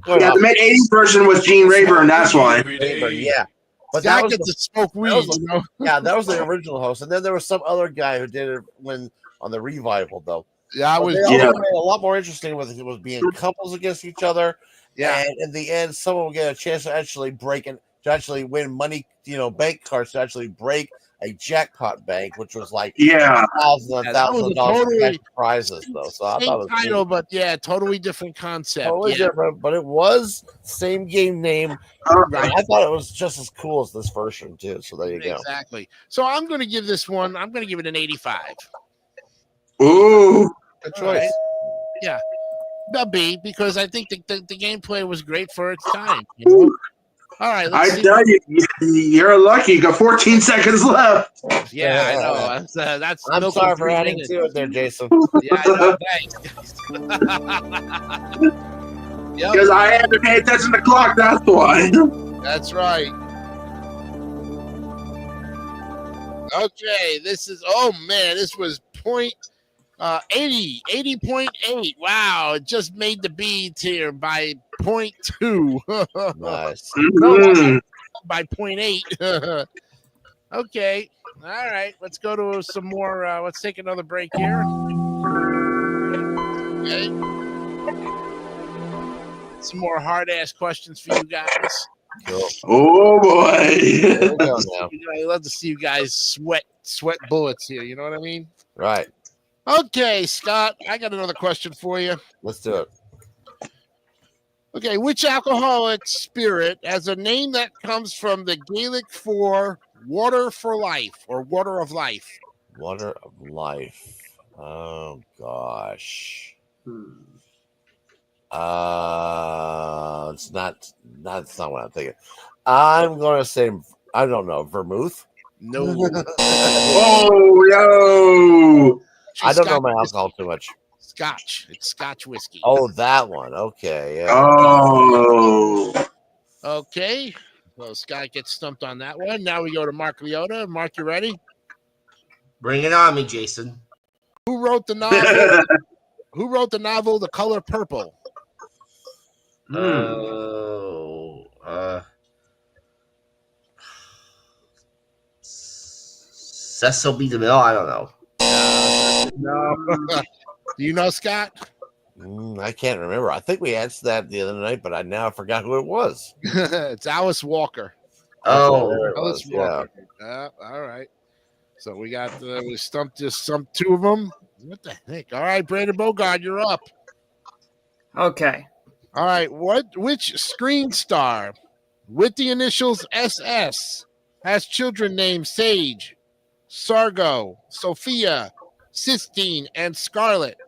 The mid-'80s version was Gene Rayburn. That's why. Rayburn, yeah. But Scott that was gets to smoke weed, was the- you know. yeah, that was the original host, and then there was some other guy who did it when on the revival though. Yeah, I But was. they also Yeah. made it a lot more interesting with it was being couples against each other. Yeah, And in the end, someone will get a chance to actually win money, bank cards to actually break a jackpot bank, which was like Yeah. thousands and Yeah, that was thousands a of dollars in totally- cash prizes, though. So I same thought it was title, neat. but yeah, totally different concept. Totally Yeah, different, but it was same game name. right. I thought it was just as cool as this version too. So there you go. Exactly. So I'm going to give this one. I'm going to give it an 85. Ooh. Good All right. choice. A B, because I think the gameplay was great for its time. You know? All right, let's I see. tell you, you're lucky. You got 14 seconds left. Yeah, I know. That's I'm milking sorry for 3 adding minutes. to it there, Jason. Yeah, I know. Thanks. Yep, Because I had to pay attention to the clock, that's why. that's right. Okay, this is. Oh man, this was 80.8. Wow, it just made the B tier by 0.2. Nice. Mhm. By 0.8. Okay. All right. Let's go to some more. Let's take another break here. Okay. Some more hard ass questions for you guys. Cool. Oh There we boy. go now. I love to see you guys sweat bullets here. You know what I mean? Right. Okay, Scott, I got another question for you. Let's do it. Okay, which alcoholic spirit has a name that comes from the Gaelic for water for life or water of life? Water of life. Oh gosh. It's not what I'm thinking. I'm gonna say I don't know, vermouth. No. Oh, yo. I don't know my alcohol too much. Scotch. It's Scotch whiskey. Oh, that one. Okay, yeah. Oh. Okay. Well, Scott gets stumped on that one. Now we go to Mark Leota. Mark, you ready? Bring it on me, Jason. Who wrote the novel? Who wrote the novel The Color Purple? Oh, Cecil B. DeMille. I don't know. No. Do you know, Scott? I can't remember. I think we answered that the other night, but I now forgot who it was. It's Alice Walker. Oh, There it Alice was, yeah. Walker. All right. So we got we stumped two of them. What the heck? All right, Brandon Bogard, you're up. Okay. All right. Which screen star with the initials SS has children named Sage, Sargo, Sophia, Sistine, and Scarlet?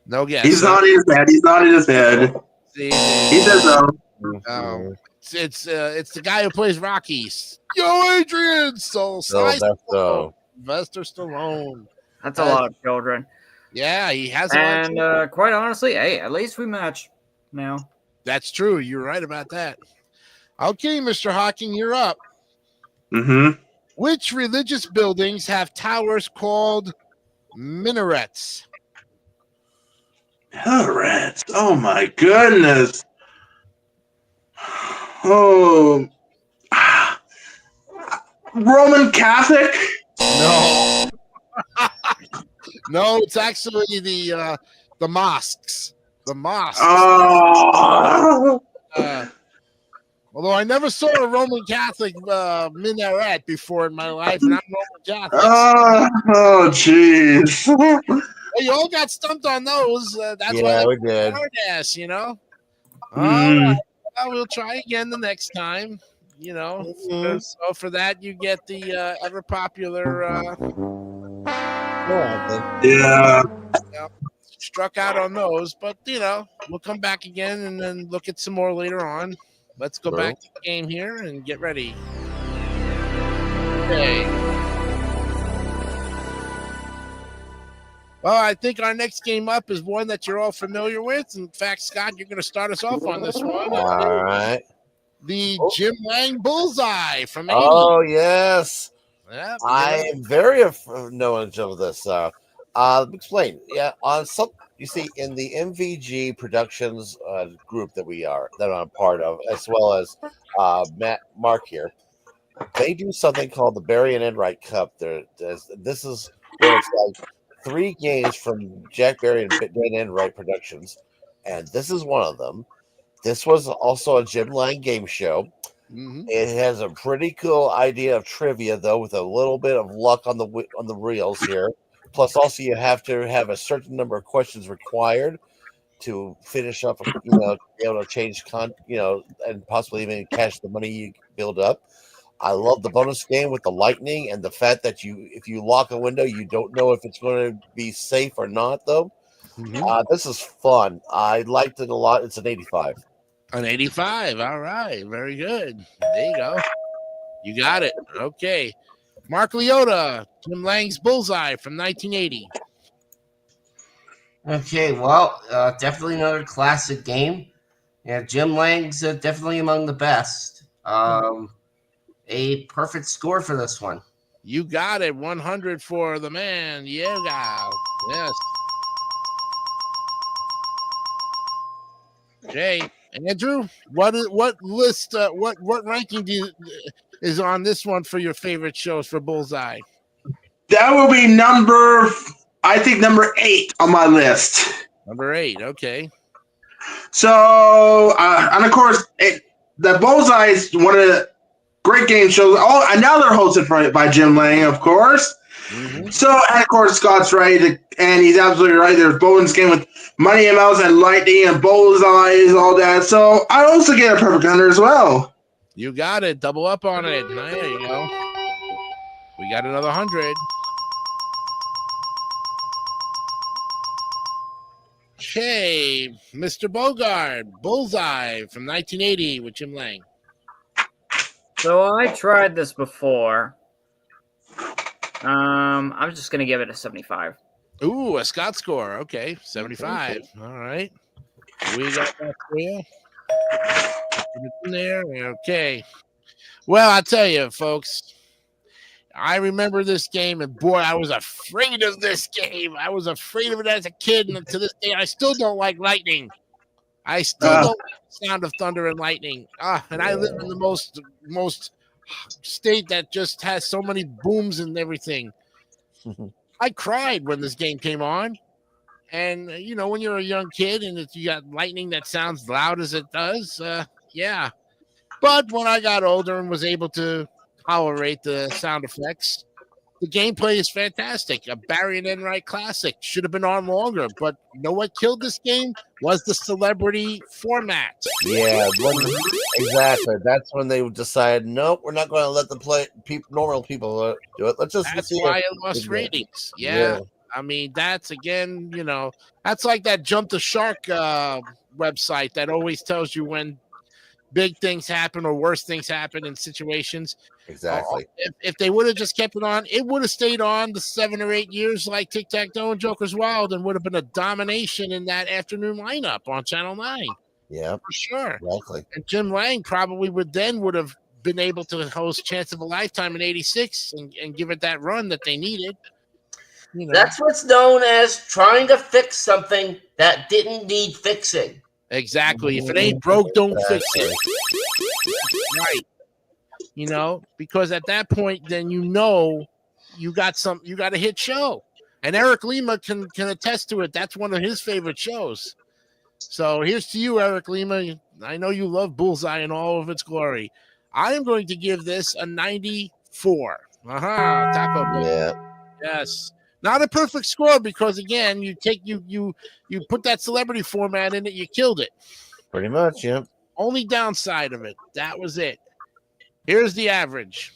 No guess. He's nodding his head. He's nodding his head. He does know. It's the guy who plays Rocky. Yo, Adrian. So So Sylvester Stallone. That's a lot of children. Yeah, he has a lot of And children. quite honestly, hey, at least we match now. That's true. You're right about that. Okay, Mr. Hawking, you're up. Mm-hmm. Which religious buildings have towers called minarets? Rats. Oh my goodness. Oh. Roman Catholic? No. No, it's actually the mosques. The mosques. Oh. Although I never saw a Roman Catholic minaret before in my life, and I'm Roman Catholic. Oh, jeez. Well, you all got stumped on those. That's yeah, why we did. hard ass, you know. Mm. All right. Well, we'll try again the next time. You know. Mhm. So for that, you get the ever popular Yeah. struck out on those, but you know, we'll come back again and then look at some more later on. Let's go Sure. back to the game here and get ready. Okay. Well, I think our next game up is one that you're all familiar with. In fact, Scott, you're going to start us off on this one. All right. the Jim Lang Bullseye from 80. Oh yes, Yep, I yeah. am very knowledge of this. Explain. Yeah, on some you see in the MVG Productions group that I'm part of, as well as Mark here. They do something called the Barry and Enright Cup. This is where it's like 3 games from Jack Barry and Dan Enright Productions, and this is one of them. This was also a Jim Lang game show. Mhm. It has a pretty cool idea of trivia, though, with a little bit of luck on the reels here. Plus, also you have to have a certain number of questions required to finish up. Be able to change and possibly even cash the money you build up. I love the bonus game with the lightning and the fact that if you lock a window, you don't know if it's going to be safe or not, though. Mhm. This is fun. I liked it a lot. It's an 85. An 85. All right. Very good. There you go. You got it. Okay. Mark Leota, Jim Lang's Bullseye from 1980. Okay, well, definitely another classic game. Yeah, Jim Lang's definitely among the best. A perfect score for this one. You got it. 100 for the man. Yoga. Yes. Okay. Andrew, what list? What ranking is on this one for your favorite shows for Bullseye? That will be I think number 8 on my list. Number 8. Okay. So, and of course, the Bullseye is one of the great game shows. Oh, and now they're hosted by Jim Lang, of course. Mm-hmm. So, and of course, Scott's right, and he's absolutely right. There's bonus game with Money and Mouse and Lightning and Bullseyes, all that. So, I also get a Perfect 100 as well. You got it. Double up on it. There you go. We got another 100. Okay, Mr. Bogard, Bullseye from 1980 with Jim Lang. So I tried this before. I'm just gonna give it a 75. Ooh, a Scott score. Okay, 75. All right. We got that for you. Put it in there. Okay. Well, I'll tell you, folks. I remember this game, and boy, I was afraid of this game. I was afraid of it as a kid, and to this day, I still don't like lightning. I still don't like the sound of thunder and lightning. And I live in the most state that just has so many booms and everything. I cried when this game came on. And, when you're a young kid and you got lightning that sounds loud as it does, yeah. But when I got older and was able to tolerate the sound effects, the gameplay is fantastic. A Barry and Enright classic. Should have been on longer. But what killed this game was the celebrity format. Yeah, exactly. That's when they decided, nope, we're not going to let normal people do it. That's why it lost ratings. Yeah. I mean, that's again, that's like that Jump the Shark website that always tells you when big things happen or worse things happen in situations. Exactly. If they would have just kept it on, it would have stayed on the 7 or 8 years like Tic Tac Toe and Joker's Wild, and would have been a domination in that afternoon lineup on Channel 9. Yeah, for sure. Exactly. And Jim Lang probably would have been able to host Chance of a Lifetime in '86 and give it that run that they needed. That's what's known as trying to fix something that didn't need fixing. Exactly. If it ain't broke, don't fix it. Right. Because at that point, then you got a hit show. And Eric Lima can attest to it. That's one of his favorite shows. So here's to you, Eric Lima. I know you love Bullseye in all of its glory. I am going to give this a 94. Taco Bell. Yeah. Yes. Not a perfect score because again, you put that celebrity format in it, you killed it. Pretty much, yeah. Only downside of it. That was it. Here's the average.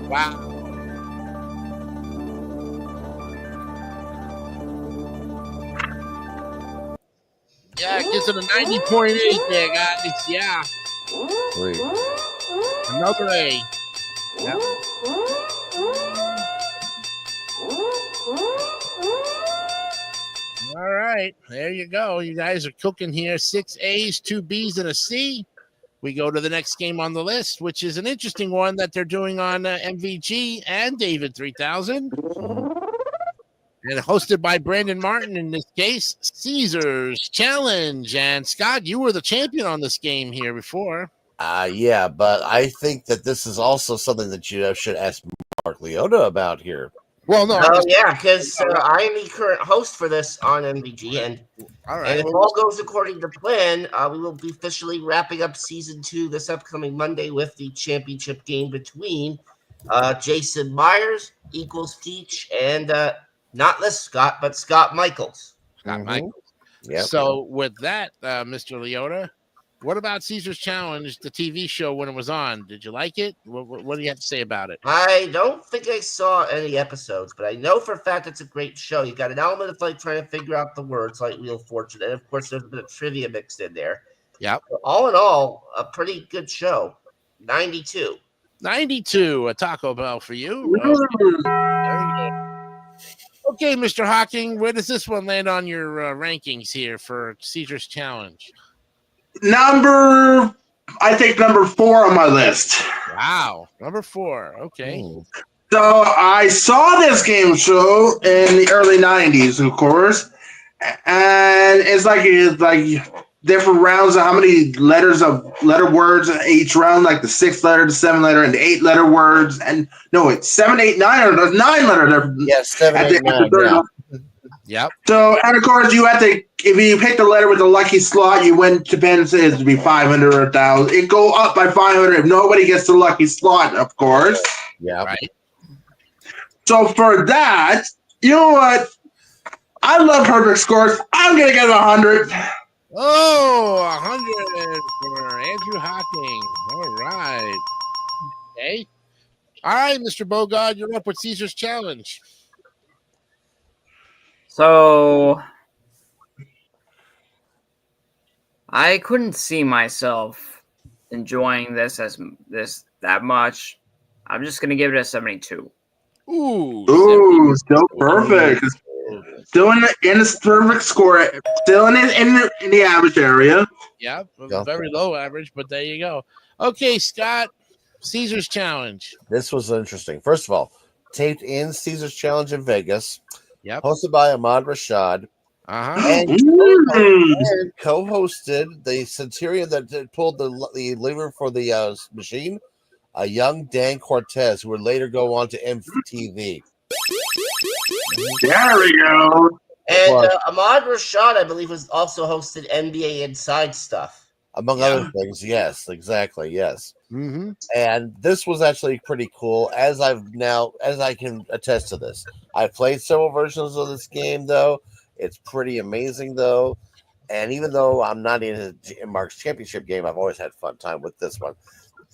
Wow. Yeah, it gives it a 90.8 there, guys. Yeah. Sweet. Another A. Yep. All right. right. There you go. You guys are cooking here. 6 A's, 2 B's, and a C. We go to the next game on the list, which is an interesting one that they're doing on MVG and David 3000. And hosted by Brandon Martin, in this case, Caesar's Challenge. And Scott, you were the champion on this game here before. Yeah, but I think that this is also something that you should ask Mark Leota about here. Well, no. Oh, yeah, because I am the current host for this on MVG, and All right. and if all goes according to plan, we will be officially wrapping up season 2 this upcoming Monday with the championship game between Jason Myers, Equals Teach, and not Les Scott, but Scott Michaels. Scott Michaels. Yep. So with that, Mr. Leota, what about Caesar's Challenge, the TV show when it was on? Did you like it? What do you have to say about it? I don't think I saw any episodes, but I know for a fact it's a great show. You got an element of like trying to figure out the words, like Wheel of Fortune, and of course there's a bit of trivia mixed in there. Yep. But all in all, a pretty good show. 92. 92, a Taco Bell for you. Very good. Okay, Mr. Hawking, where does this one land on your rankings here for Caesar's Challenge? I think number 4 on my list. Wow, number 4. Okay. So I saw this game show in the early 90s, of course, and it's like different rounds of how many letter words in each round, like the 6 letter, the 7 letter, and the 8 letter words. And no, it's 7, 8, 9, or the 9 letter. Yes, 7, 8, 9. Yeah. Yep. So, and of course, you have to, if you pick the letter with the lucky slot, you win, depends, it to be 500 or 1,000. It go up by 500 if nobody gets the lucky slot, of course. Yeah. Right. So for that, you know what? I love perfect scores. I'm going to give it 100. Oh, 100 for Andrew Hawking. All right. Okay. All right, Mr. Bogard, you're up with Caesar's Challenge. So I couldn't see myself enjoying this that much. I'm just gonna give it a 72. Ooh, still perfect. Still in the perfect score. Still in the average area. Yeah, very low average, but there you go. Okay, Scott, Caesar's Challenge. This was interesting. First of all, taped in Caesar's Challenge in Vegas. Yep. Hosted by Ahmad Rashad. Uh-huh. And co-hosted the Centurion that pulled the lever for the machine, a young Dan Cortez, who would later go on to MTV. There we go. And Ahmad Rashad, I believe, was also hosted NBA Inside stuff. Among other things, yes, exactly, yes. Mm-hmm. And this was actually pretty cool, as I can attest to this. I've played several versions of this game, though. It's pretty amazing, though. And even though I'm not in Mark's championship game, I've always had fun time with this one.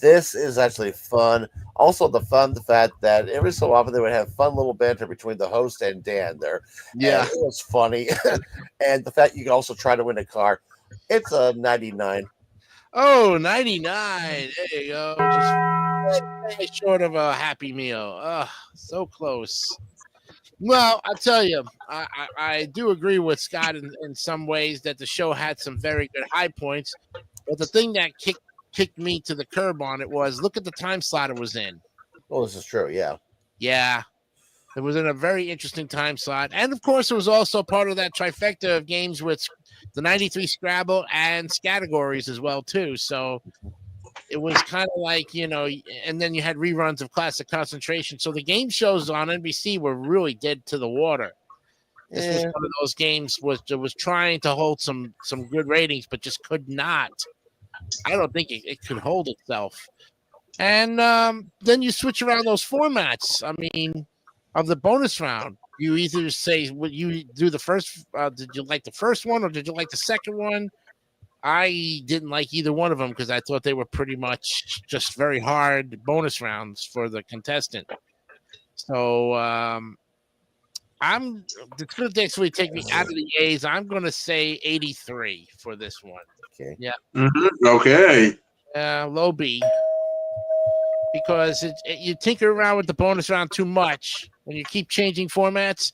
This is actually fun. Also, the fact that every so often they would have fun little banter between the host and Dan there. Yeah. And it was funny. And the fact you can also try to win a car. It's a 99. Oh, 99. There you go. Just short of a Happy Meal. Oh, so close. Well, I'll tell you, I do agree with Scott in some ways that the show had some very good high points. But the thing that kicked me to the curb on it was, look at the time slot it was in. Well, this is true, yeah. Yeah. It was in a very interesting time slot. And, of course, it was also part of that trifecta of games with the 93 Scrabble and categories as well, too. So it was kind of like, and then you had reruns of Classic Concentration. So the game shows on NBC were really dead to the water. This was one of those games was trying to hold some good ratings, but just could not. I don't think it could hold itself. And then you switch around those formats. I mean, of the bonus round, you either say, "Would you do the first? Did you like the first one, or did you like the second one?" I didn't like either one of them because I thought they were pretty much just very hard bonus rounds for the contestant. So it's going to actually take me out of the A's. I'm going to say 83 for this one. Okay. Yeah. Mm-hmm. Okay. Low B. Because you tinker around with the bonus round too much when you keep changing formats.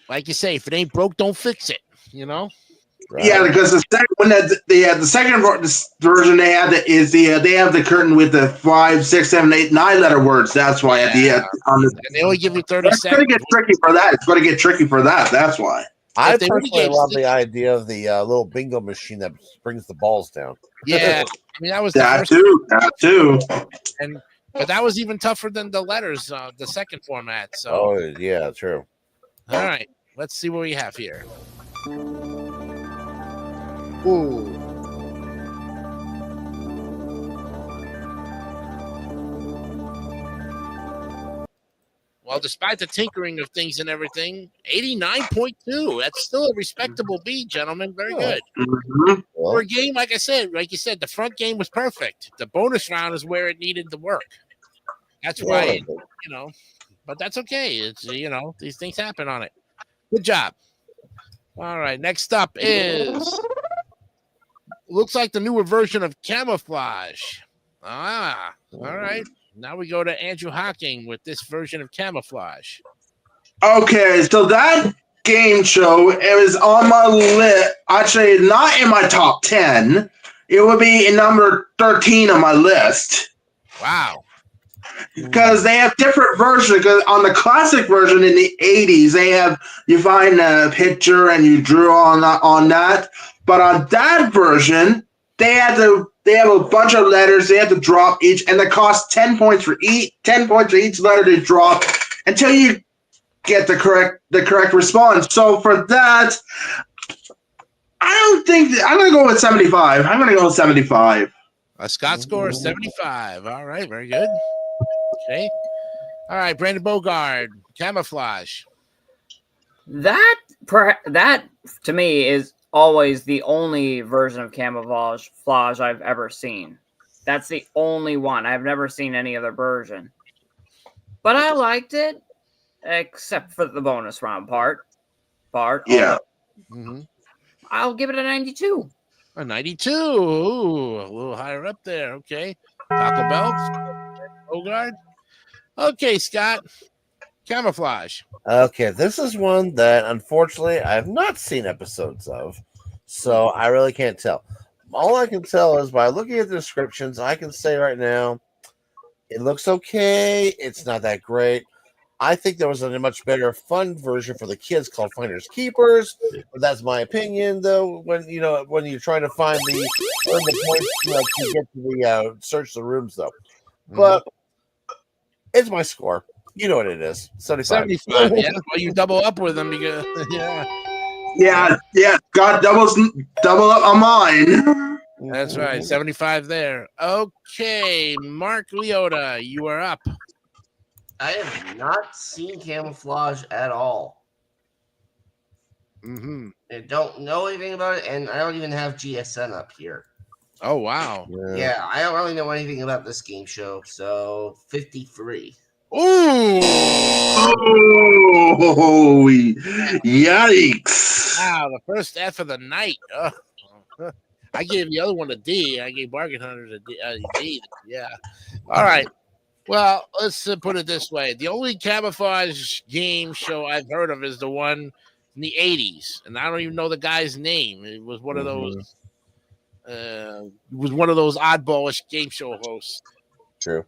like you say, if it ain't broke, don't fix it. You know. Right? Yeah, because the second when the second version they have they have the curtain with the 5, 6, 7, 8, 9 letter words. That's why at the end on the, And they only give you 30 it's going to seconds. get tricky for that. It's going to get tricky for that. That's why. I If they would've personally gave love six- the idea of the little bingo machine that brings the balls down. Yeah, I mean that was the That first, too. That too. but that was even tougher than the letters, the second format. So, Oh yeah, true. all right, let's see what we have here. Ooh. Well, despite the tinkering of things and everything, 89.2. That's still a respectable beat, gentlemen. Very Oh. good. Mhm. For Well, a game, like you said, the front game was perfect. The bonus round is where it needed to work. That's why, but that's okay. It's, these things happen on it. Good job. All right. Next up looks like the newer version of Camouflage. Ah, all right. Now we go to Andrew Hocking with this version of Camouflage. Okay, so that game show, it was on my list. Actually, not in my top 10. It would be in number 13 on my list. Wow. Because they have different versions. Because on the classic version in the 80s, you find a picture and you drew on that. But on that version, they have a bunch of letters. They have to drop each, and it costs 10 points for each letter to drop until you get the correct response. So for that, I don't think I'm going to go with 75. I'm going to go with 75. A Scott score of 75. All right. Very good. Okay. All right. Brandon Bogard, Camouflage. That to me is always the only version of Camouflage I've ever seen. That's the only one. I've never seen any other version. But I liked it, except for the bonus round part. Yeah. Mm-hmm. I'll give it a 92. A 92. Ooh, a little higher up there. Okay. Taco Bell. Bogard. Okay, Scott. Camouflage. okay, this is one that unfortunately I have not seen episodes of, so I really can't tell. All I can tell is by looking at the descriptions, I can say right now, it looks okay. It's not that great. I think there was a much better fun version for the kids called Finders Keepers. But that's my opinion, though. When you're trying to find earn the points to get to the search the rooms, though. But it's my score. You know what it is. 75. 75. Yeah. Well, you double up with them because Yeah. Got double up on mine. That's right. 75 there. Okay, Mark Leota, you are up. I have not seen Camouflage at all. Mm-hmm. I don't know anything about it, and I don't even have GSN up here. Oh, wow. Yeah, I don't really know anything about this game show, so 53. Ooh. Oh, yikes. Wow, the first F of the night. Oh. I gave the other one a D. I gave Bargain Hunters a D. Yeah. All right. Well, let's put it this way. The only Camouflage game show I've heard of is the one in the 80s. And I don't even know the guy's name. It was one of those oddballish game show hosts. True.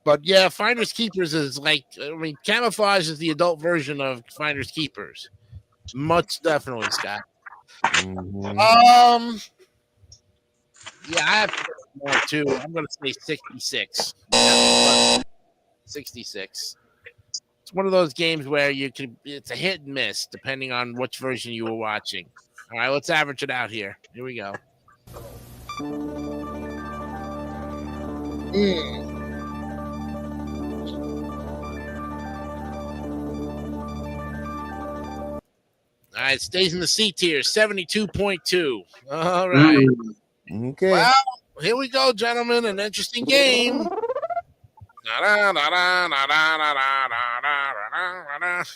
But yeah, Finders Keepers is Camouflage is the adult version of Finders Keepers. Much definitely, Scott. Mm-hmm. Yeah, I have to go more too. I'm going to say 66. 66. It's one of those games where it's a hit and miss depending on which version you were watching. All right, let's average it out here. Here we go. All right, stays in the C tier, 72.2. All right. Okay. Well, here we go, gentlemen. An interesting game.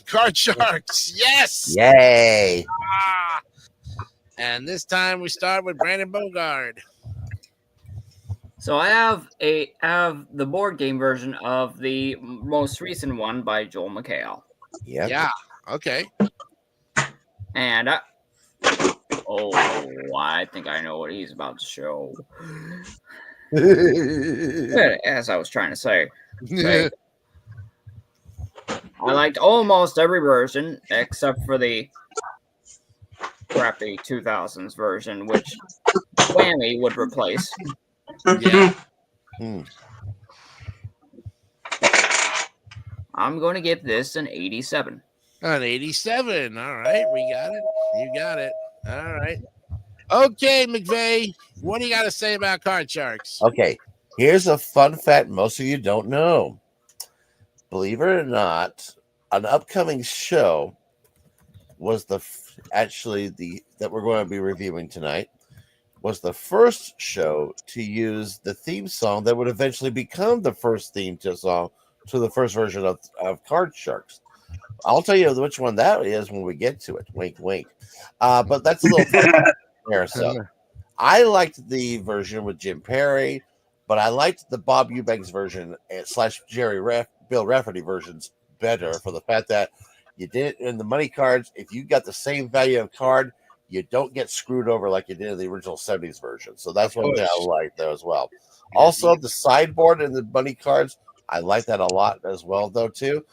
Card Sharks. Yes. Yay. And this time we start with Brandon Bogard. So I have the board game version of the most recent one by Joel McHale. Yep. Yeah. Okay. And I think I know what he's about to show. As I was trying to say, I liked almost every version except for the crappy 2000s version, which Whammy would replace. Yeah. I'm going to give this an 87. An 87. All right. We got it. You got it. All right. Okay, McVeigh. What do you got to say about Card Sharks? Okay. Here's a fun fact most of you don't know. Believe it or not, an upcoming show was that we're going to be reviewing tonight was the first show to use the theme song that would eventually become the first theme song to the first version of Card Sharks. I'll tell you which one that is when we get to it. Wink, wink. But that's a little there. So I liked the version with Jim Perry, but I liked the Bob Eubanks version / Bill Rafferty versions better for the fact that you did it in the money cards. If you got the same value of card, you don't get screwed over like you did in the original 70s version. So that's one thing I like there as well. Also, the sideboard and the money cards, I like that a lot as well, though, too.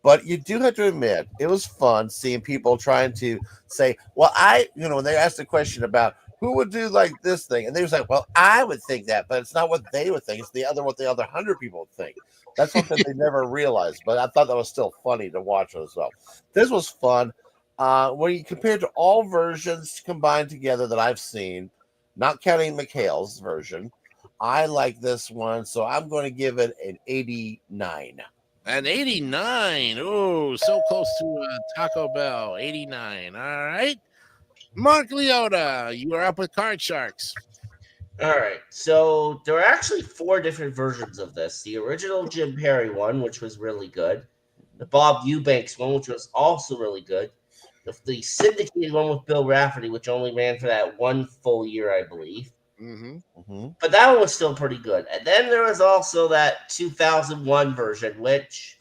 But you do have to admit, it was fun seeing people trying to say, well, when they asked the question about who would do like this thing, and they was like, well, I would think that, but it's not what they would think. It's what the other 100 people would think. That's something they never realized, but I thought that was still funny to watch as well. This was fun. When you compare to all versions combined together that I've seen, not counting McHale's version, I like this one, so I'm going to give it an 89. An 89. Oh, so close to Taco Bell. 89. All right. Mark Leota, you are up with Card Sharks. All right. So there are actually 4 different versions of this. The original Jim Perry one, which was really good. The Bob Eubanks one, which was also really good. The syndicated one with Bill Rafferty, which only ran for that 1 full year, I believe. But that one was still pretty good. And then there was also that 2001 version, which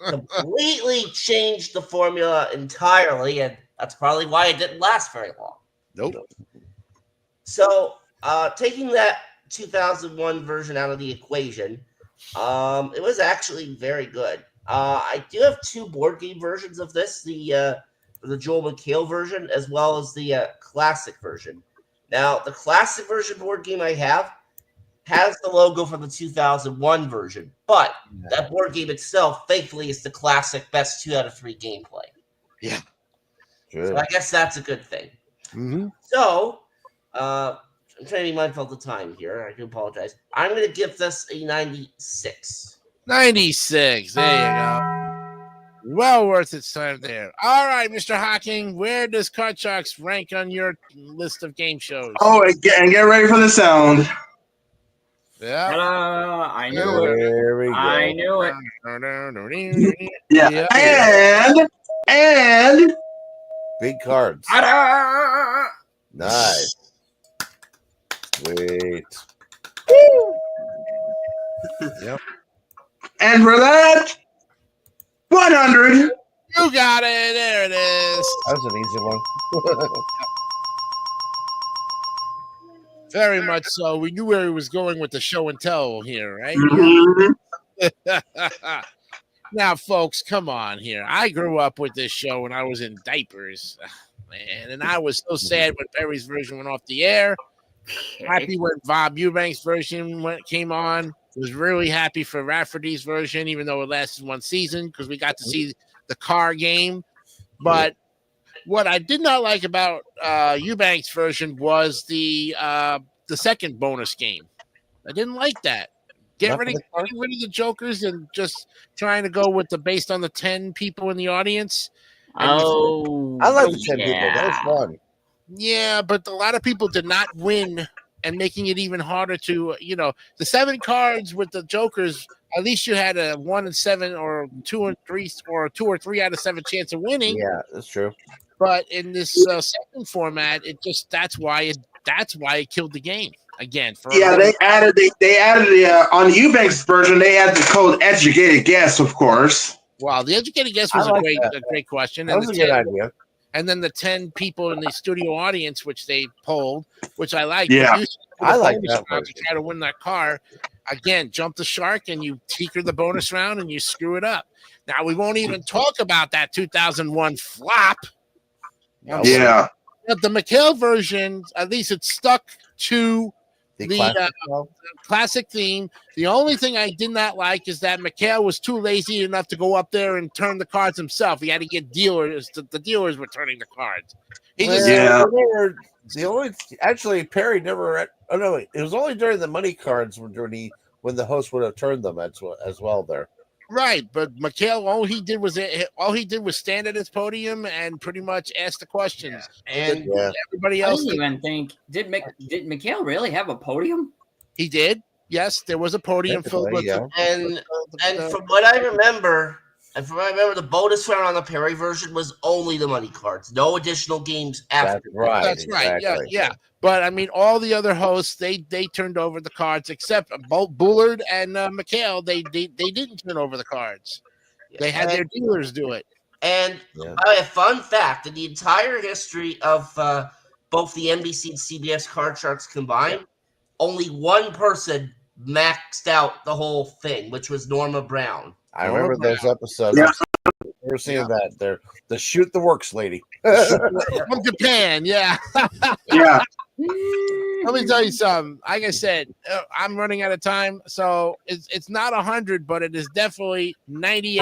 completely changed the formula entirely, and that's probably why it didn't last very long. Nope. So, taking that 2001 version out of the equation, it was actually very good. I do have 2 board game versions of this, the Joel McHale version as well as the classic version. Now, the classic version board game I have has the logo from the 2001 version, but that board game itself, thankfully, is the classic best 2 out of 3 gameplay. Yeah. Good. So I guess that's a good thing. So, I'm trying to be mindful of the time here. I do apologize. I'm going to give this a 96. 96. There you go. Well worth its time there. All right, Mr. Hawking, where does Card Sharks rank on your list of game shows? Oh, and get ready for the sound. Yeah. I knew it. There we go. I knew it. Yeah. And Big cards. Ta-da! Nice. Sweet. Yep. and for that, 100. You got it. There it is. That was an easy one. Very much so. We knew where he was going with the show and tell here, right? Mhm. Now, folks, come on here. I grew up with this show when I was in diapers, man, and I was so sad when Perry's version went off the air. Happy when Bob Eubanks' version came on. Was really happy for Rafferty's version, even though it lasted one season because we got to see the car game. But what I did not like about Eubanks' version was the second bonus game. I didn't like that. Getting rid of the jokers and just trying to go with the based on the 10 people in the audience. Oh, I like the 10 people. That was fun. Yeah, but a lot of people did not win, and making it even harder to, the 7 cards with the jokers. At least you had a 1 in 7 or 2 and 3 or 2 or 3 out of 7 chance of winning. Yeah, that's true. But in this second format, that's why it killed the game again. They added on the Eubanks version. They added the code educated guess, of course. Well, the educated guess I was like a great question. That And was a the good 10 idea. and then the 10 people in the studio audience, which they polled, which I like. Yeah. But you I like bonus that round to version. try to win that car. Again, jump the shark and you tinker the bonus round and you screw it up. Now we won't even talk about that 2001 flop. Yeah. But the McHale version, at least it's stuck to The the classic classic theme. The only thing I did not like is that McHale was too lazy enough to go up there and turn the cards himself. He had to get dealers. The dealers were turning the cards. He just Yeah. The only actually Perry never. Oh no, wait, it was only during the money cards when the host would have turned them as well there. right, but McHale, all he did was stand at his podium and pretty much ask the questions. And Yeah, Everybody I else, didn't even think did Mikhail really have a podium? he did. Yes, there was a podium filled with yeah. and from what I remember, the bonus round on the Perry version was only the money cards, no additional games after. That's right. That's right. exactly. Yeah. But I mean, all the other hosts they turned over the cards except both Bullard and McHale. They didn't turn over the cards. They had their dealers do it. And Yeah. a fun fact: in the entire history of both the NBC and CBS card sharks combined, only one person maxed out the whole thing, which was Norma Brown. I remember those episodes. Yeah. We're seeing that there. The shoot the works lady. From Japan, yeah. Yeah. Let me tell you something. Like I said, I'm running out of time, so it's not 100, but it is definitely 98.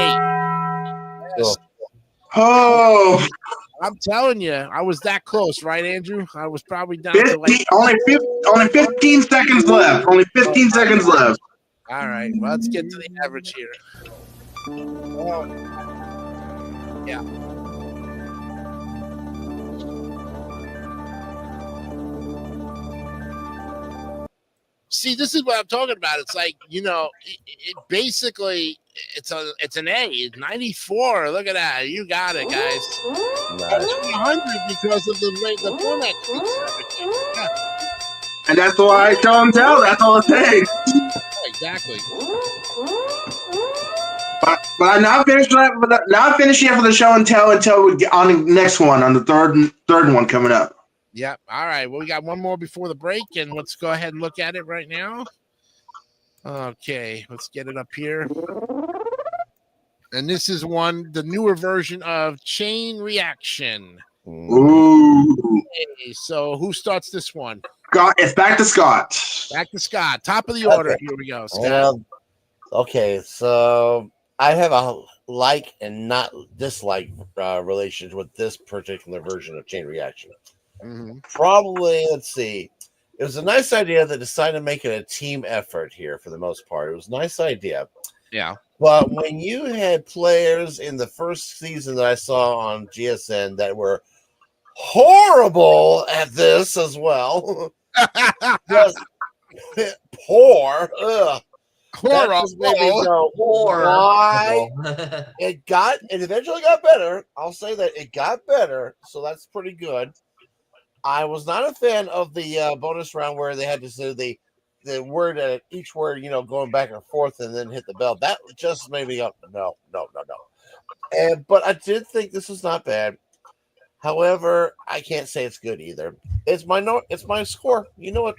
Cool. Oh, I'm telling you, I was that close, right, Andrew? I was probably down to 50, like. only 15 seconds left. Only 15 seconds left. All right, well, let's get to the average here. Oh. Yeah. See, this is what I'm talking about. It's like, it basically it's an A. It's 94. Look at that. You got it, guys. Nice. 100 because of the format tweaks. Yeah, And that's why I tell them tell. That's all it takes. exactly. But I'm not finished. Not finished yet for the show until we get on the next one, on the third one coming up. Yep. All right. Well, we got one more before the break, and let's go ahead and look at it right now. Okay, let's get it up here. And this is the newer version of Chain Reaction. Ooh, Okay, so who starts this one? Scott, it's back to Scott. Back to Scott. Top of the order. Okay. Here we go. Scott. Well, okay, so I have a like and not dislike relationship with this particular version of Chain Reaction. Mhm. Probably, let's see. It was a nice idea that decided to make it a team effort here for the most part. It was a nice idea. Yeah. But when you had players in the first season that I saw on GSN that were horrible at this as well, just poor. Ugh. That just made me go, why? It eventually got better. I'll say that it got better, so that's pretty good. I was not a fan of the bonus round where they had to say the word at each word, going back and forth and then hit the bell. That just made me go, no. But I did think this was not bad. However, I can't say it's good either. It's my score. You know what?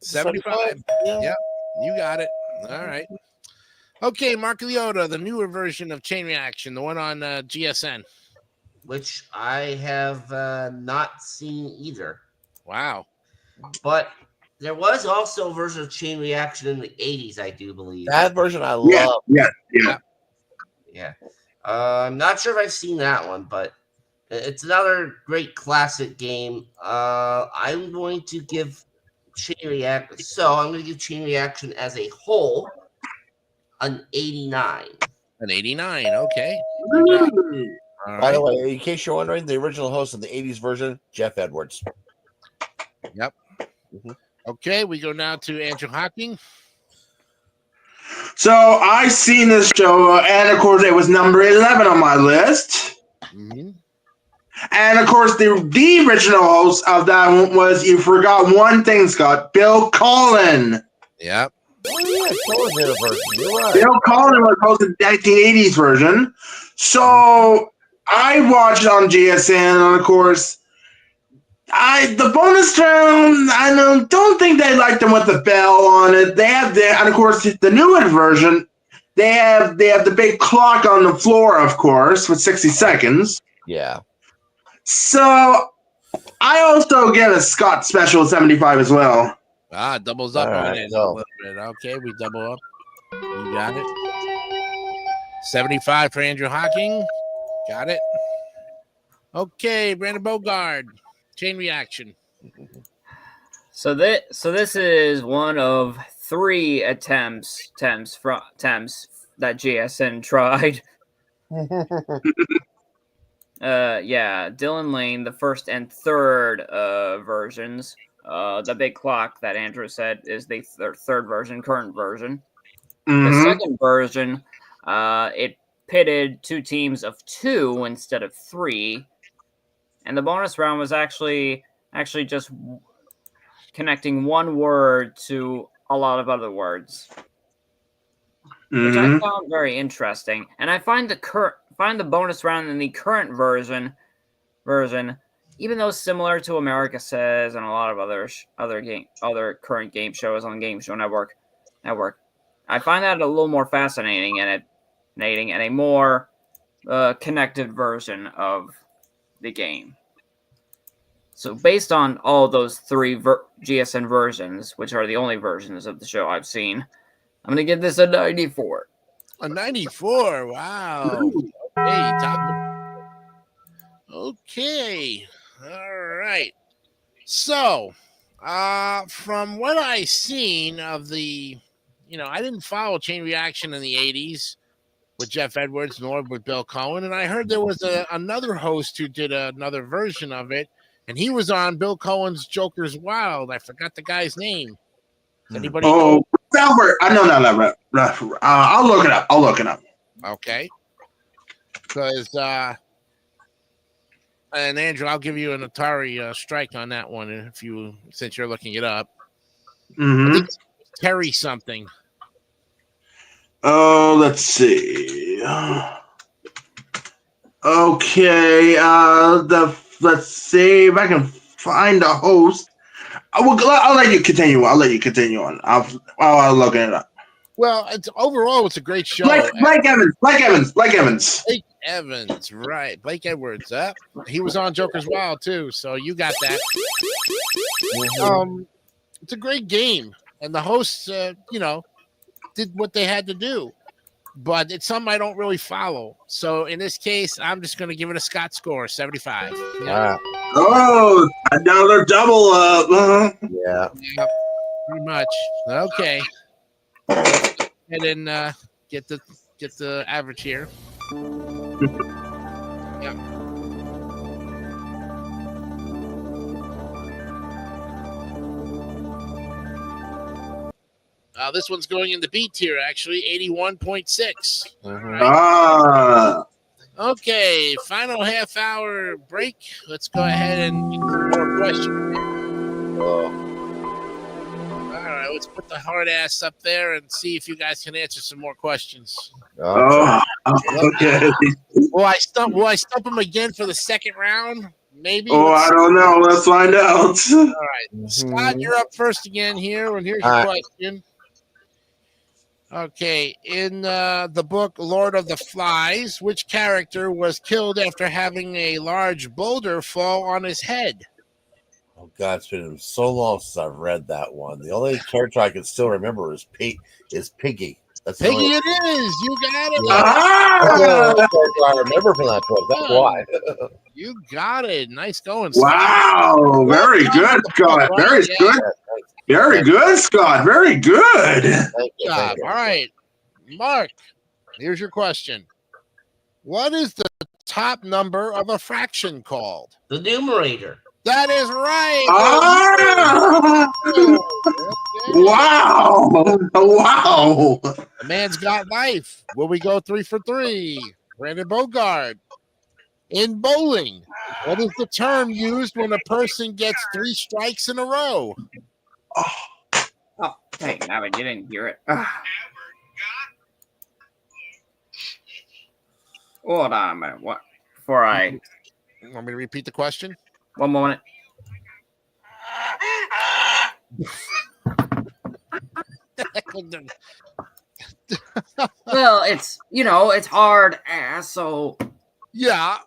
75. Yeah. Yep. You got it. All right. Okay, Mark Leota, the newer version of Chain Reaction, the one on GSN. Which I have not seen either. Wow. But there was also a version of Chain Reaction in the 80s, I do believe. That version I Yeah, love. Yeah. I'm not sure if I've seen that one, but it's another great classic game. I'm going to give Chain Reaction. So I'm going to give Chain Reaction as a whole an 89. An 89. Okay. All By the right. way, in case you're wondering, the original host of the 80s version, Jeff Edwards. Okay, we go now to Andrew Hocking. So I seen this show, and of course it was number 11 on my list. Mm-hmm. And of course, the original host of that one was, you forgot one thing, Scott, Bill Cullen. Yep. Oh, yeah, Cohen did a version. You're right. Bill Cullen was hosted the 1980s version. So I watched it on GSN, and of course, the bonus round. I don't think they liked them with the bell on it. They have and of course the newer version. They have the big clock on the floor, of course, with 60 seconds. Yeah. So I also give a Scott special 75 as well. Doubles up All on right, it a so- little bit. Okay, we double up. You got it. 75 for Andrew Hawking. Got it. Okay, Brandon Bogard. Chain reaction. So this is one of 3 attempts that GSN tried. Yeah, Dylan Lane, the first and third versions. The big clock that Andrew said is the third version, current version. The Mhm. second version, it pitted 2 teams of 2 instead of 3, and the bonus round was actually just connecting one word to a lot of other words, which I Mhm. found very interesting. And I find the bonus round in the current version, even though similar to America Says and a lot of other current game shows on Game Show Network, I find that a little more fascinating and a more connected version of the game. So based on all those 3 GSN versions, which are the only versions of the show I've seen, I'm going to give this a 94. A 94. Wow. Hey, top. Okay. All right. So, from what I seen of the, I didn't follow Chain Reaction in the 80s with Jeff Edwards nor with Bill Cohen. And I heard there was another host who did another version of it. And he was on Bill Cohen's Joker's Wild. I forgot the guy's name. Does anybody know? Albert. I know that. I'll look it up. Okay. Because, and Andrew, I'll give you an Atari strike on that one since you're looking it up. Mm-hmm. I think it's Terry something. Oh, let's see. Okay. Let's see if I can find a host. I'll let you continue. I'll let you continue on. I'll look it up. Well, overall, it's a great show. Blake Evans. Blake Evans, right. Blake Edwards. He was on Joker's Wild, too, so you got that. It's a great game. And the hosts, did what they had to do. But it's something I don't really follow. So in this case, I'm just going to give it a Scott score, 75. Yeah. Oh, another double up. Yeah. Yep, pretty much. Okay. And then get the average here. Yep. This one's going in the B tier, actually, 81.6. Ah. Okay, final half hour break. Let's go ahead and get some more questions. All right, let's put the hard ass up there and see if you guys can answer some more questions. Oh, okay. Will I stump them again for the second round? Maybe. Oh, I don't know. Let's find out. All right, Scott, you're up first again here, and here's your question. Okay, in the book Lord of the Flies, which character was killed after having a large boulder fall on his head? Oh God, it's been so long since I've read that one. The only character I can still remember is Piggy. That's the Piggy only- it is. You got it. That's the only character I remember from that book. That's why. You got it. Nice going, Scott. Wow. Very good, Scott. Very good. Very good, Scott. Very good. Thank you. All right, Mark, here's your question. What is the top number of a fraction called? The numerator. That is right. Ah! Wow. Wow. The man's got life. Will we go 3 for 3? Brandon Bogard. In bowling, what is the term used when a person gets 3 strikes in a row? Oh, dang, I mean, you didn't hear it. Ah. Hold on a minute. What? Before I. You want me to repeat the question? One moment. Well, it's hard ass, so. Yeah.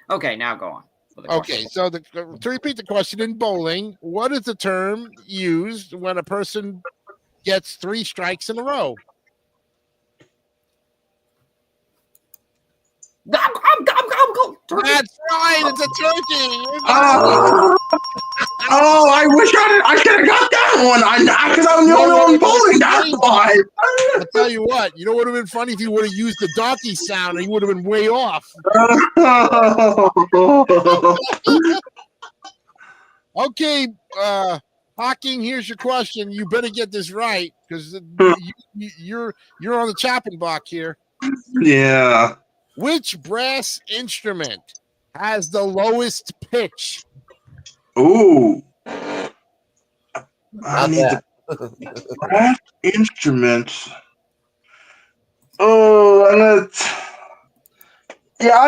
Okay, now go on. with the Okay, question. so to repeat the question, in bowling, what is the term used when a person gets 3 strikes in a row? Turkey. That's right. It's a turkey. Oh, I wish I could have got that one. Because I'm the only one bowling. That's why. I'll tell you what. You know what would have been funny if you would have used the donkey sound and you would have been way off. Okay, Hawking, here's your question. You better get this right because you're on the chopping block here. Yeah. Which brass instrument has the lowest pitch? Ooh. I Not need that. the brass instrument. Oh, I'm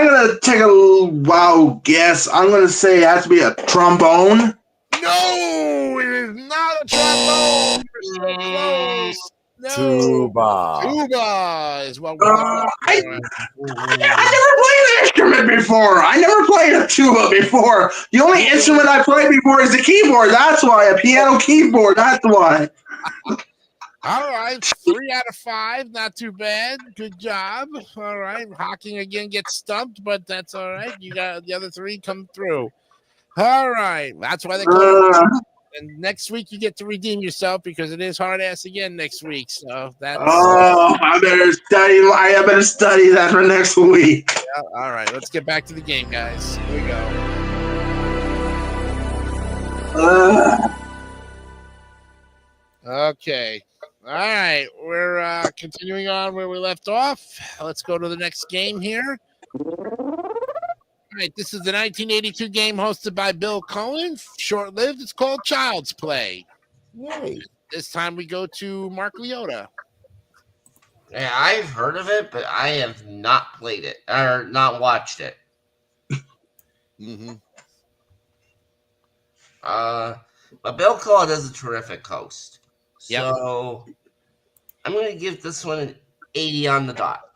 gonna take a wild guess. I'm gonna say it has to be a trombone. No, it is not a trombone. You're so close. No. Tuba. Tuba is what we're I never played an instrument before. I never played a tuba before. The only instrument I played before is the keyboard. That's why. A piano keyboard. That's why. All right, 3 out of 5, not too bad. Good job. All right, Hawking again gets stumped, but that's all right. You got the other 3 come through. All right, that's why they call it. And next week you get to redeem yourself because it is hard ass again next week. So that's I better study. I better study that for next week. yeah, all right. Let's get back to the game, guys. Here we go. Okay. All right, we're continuing on where we left off. Let's go to the next game here. All right, this is the 1982 game hosted by Bill Cohen. Short-lived. It's called Child's Play. Yay. This time we go to Mark Leota. Yeah, I've heard of it, but I have not played it or not watched it. Mm-hmm. But Bill Cohen is a terrific host. Yep. So I'm going to give this one an 80 on the dot.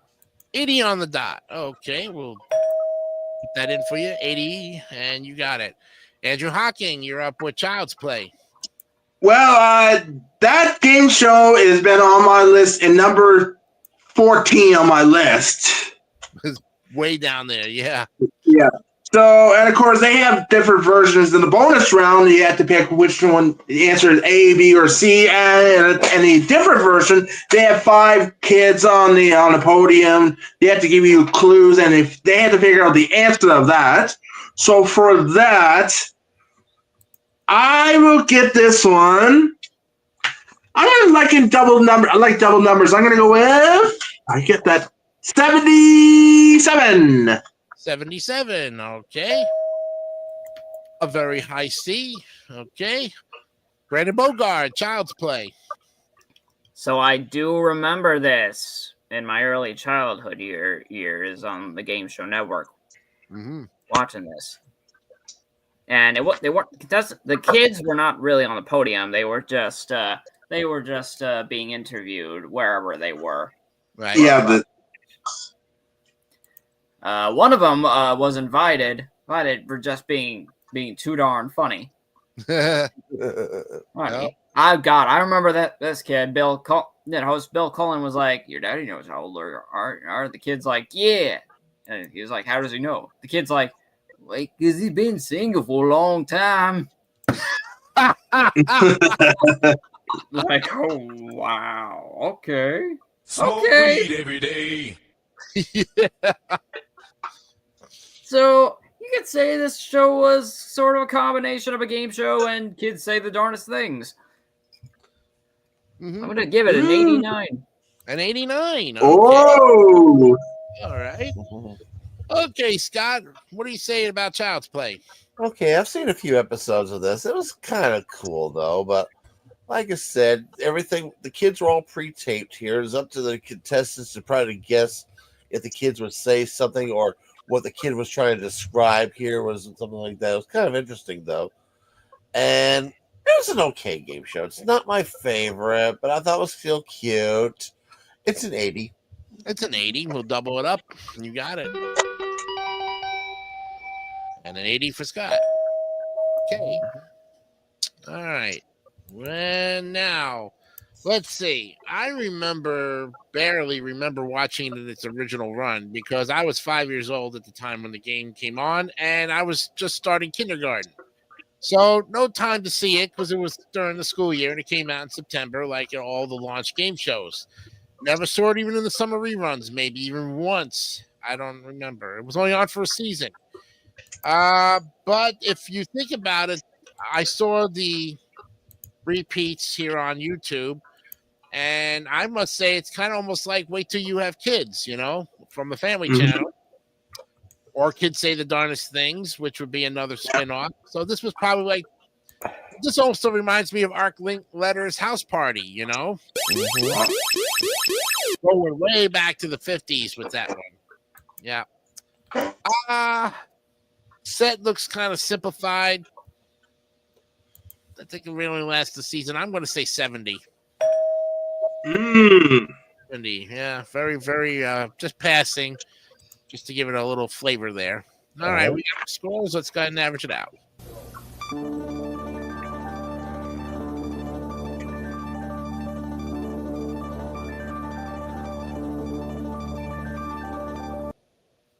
80 on the dot. Okay, we'll put that in for you. 80, and you got it. Andrew Hawking, you're up with Child's Play. Well, that game show has been on my list and number 14 on my list. Way down there, yeah. Yeah. So, and of course, they have different versions. In the bonus round, you have to pick which one the answer is A, B, or C. And the different version, they have 5 kids on the podium. They have to give you clues, and if they have to figure out the answer of that. So for that, I will get this one. I'm liking double number. I like double numbers. I'm gonna go with. I get that 77. 77, okay. A very high C, okay. Brandon Bogard, Child's Play. So I do remember this in my early childhood years on the Game Show Network. Mm-hmm. Watching this, and the kids were not really on the podium. They were just being interviewed wherever they were. Right. Yeah, One of them was invited for just being too darn funny. Yeah. I remember that this kid, host Bill Cullen, was like, "Your daddy knows how old are the kids?" Like, "Yeah," and he was like, "How does he know?" The kid's like, "Because he's been single for a long time." Like, oh wow, okay. Smoke Okay. weed every day. Yeah. So you could say this show was sort of a combination of a game show and kids say the darndest things. Mhm. I'm gonna give it an 89. An 89. Okay. Oh, All right. Okay, Scott, what are you saying about Child's Play? Okay, I've seen a few episodes of this. It was kind of cool though, but like I said, everything, the kids were all pre-taped here. It's up to the contestants to try to guess if the kids would say something or what the kid was trying to describe here was something like that. It was kind of interesting, though. And it was an okay game show. It's not my favorite, but I thought it was still cute. It's an 80. It's an 80. We'll double it up. You got it. And an 80 for Scott. Okay. All right. Well, now, let's see. I barely remember watching it in its original run because I was 5 years old at the time when the game came on, and I was just starting kindergarten. So no time to see it because it was during the school year, and it came out in September like all the launch game shows. Never saw it even in the summer reruns, maybe even once. I don't remember. It was only on for a season. But if you think about it, I saw the repeats here on YouTube, and I must say it's kind of almost like Wait Till You Have Kids, from the Family Channel. Or Kids Say the Darndest Things, which would be another spinoff. So this was probably like, this also reminds me of Arc Letter's House Party, Mm-hmm. Going way back to the 50s with that one. Yeah. Set looks kind of simplified. I think it really lasts the season. I'm going to say 70. 70, yeah. Very, very, just passing. Just to give it a little flavor there. All right, we got scores. Let's go ahead and average it out.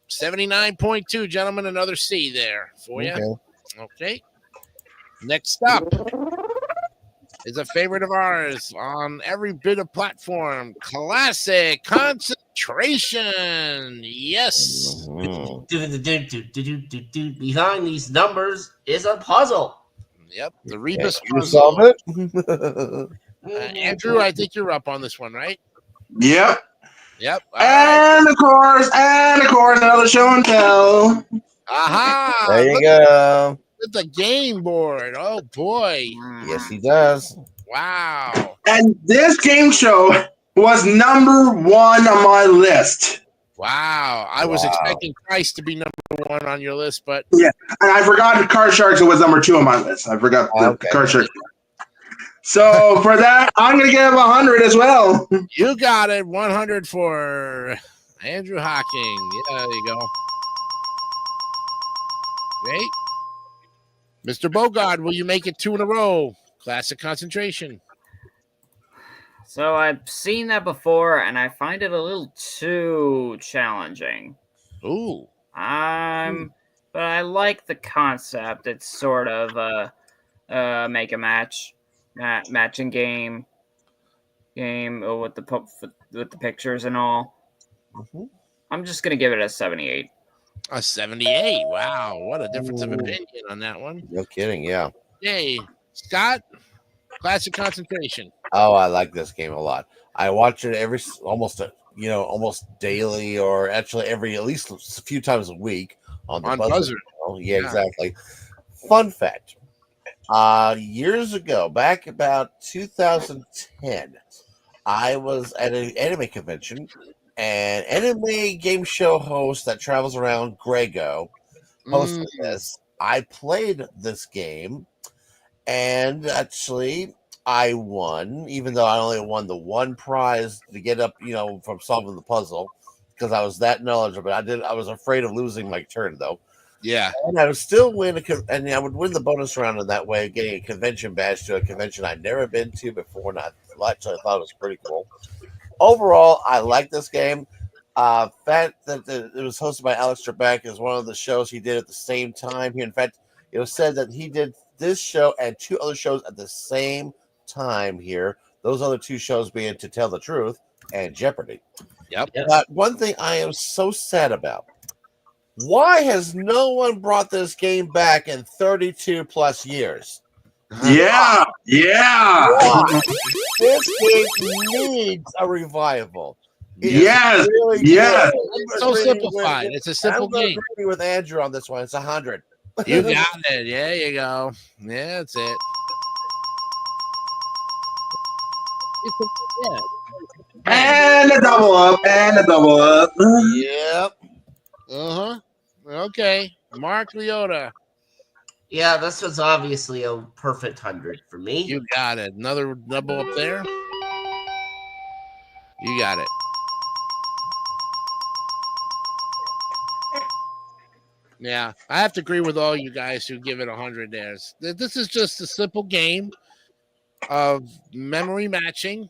$79.2, gentlemen. Another C there for you. Okay. Next up is a favorite of ours on every bit of platform. Classic Concentration. Yes. Behind these numbers is a puzzle. Yep. The Rebus You puzzle. solve it? Andrew, I think you're up on this one, right? Yep. Yep. All right. And of course, another show and tell. Aha. There you Look go. at the game board. Oh, boy. Yes, he does. Wow. And this game show was number 1 on my list. Wow. I was Wow. expecting Christ to be number 1 on your list, but And I forgot Card Sharks was number 2 on my list. I forgot the Card Sharks. So for that, I'm going to give 100 as well. you got it. 100 for Andrew Hocking. Yeah, there you go. Great. Mr. Bogard, will you make it 2 in a row? Classic Concentration. So I've seen that before, and I find it a little too challenging. Ooh. But I like the concept. It's sort of make a matching game with the pictures and all. Mm-hmm. I'm just gonna give it a 78. A 78. Wow. What a difference of opinion on that one. No kidding, yeah. Hey, Scott, Classic Concentration. Oh, I like this game a lot. I watch it almost daily, or actually at least a few times a week on the Buzzer. Yeah, exactly. Fun fact. Years ago, back about 2010, I was at an anime convention, and anime game show host that travels around, Grego, hosted this. I played this game, and actually I won, even though I only won the one prize to get up, from solving the puzzle, because I was that knowledgeable. I was afraid of losing my turn, though. Yeah. And I would still win, and I would win the bonus round in that way, getting a convention badge to a convention I'd never been to before, and I thought it was pretty cool. Overall, I like this game. Fact that it was hosted by Alex Trebek is one of the shows he did at the same time. In fact, it was said that he did this show and 2 other shows at the same time here. Those other 2 shows being To Tell the Truth and Jeopardy. Yep. But one thing I am so sad about: why has no one brought this game back in 32 plus years? Yeah. Why? This game needs a revival. Yes. Really Yes. good. It's so simplified. It's a simple I'm gonna game. agree with Andrew on this one. It's 100. You got it. There you go. Yeah, that's it. Yeah. And a double up. And a double up. Yep. Uh-huh. Okay. Mark Leota. Yeah, this was obviously a perfect 100 for me. You got it. Another double up there. You got it. Yeah, I have to agree with all you guys who give it 100 there. This is just a simple game of memory matching.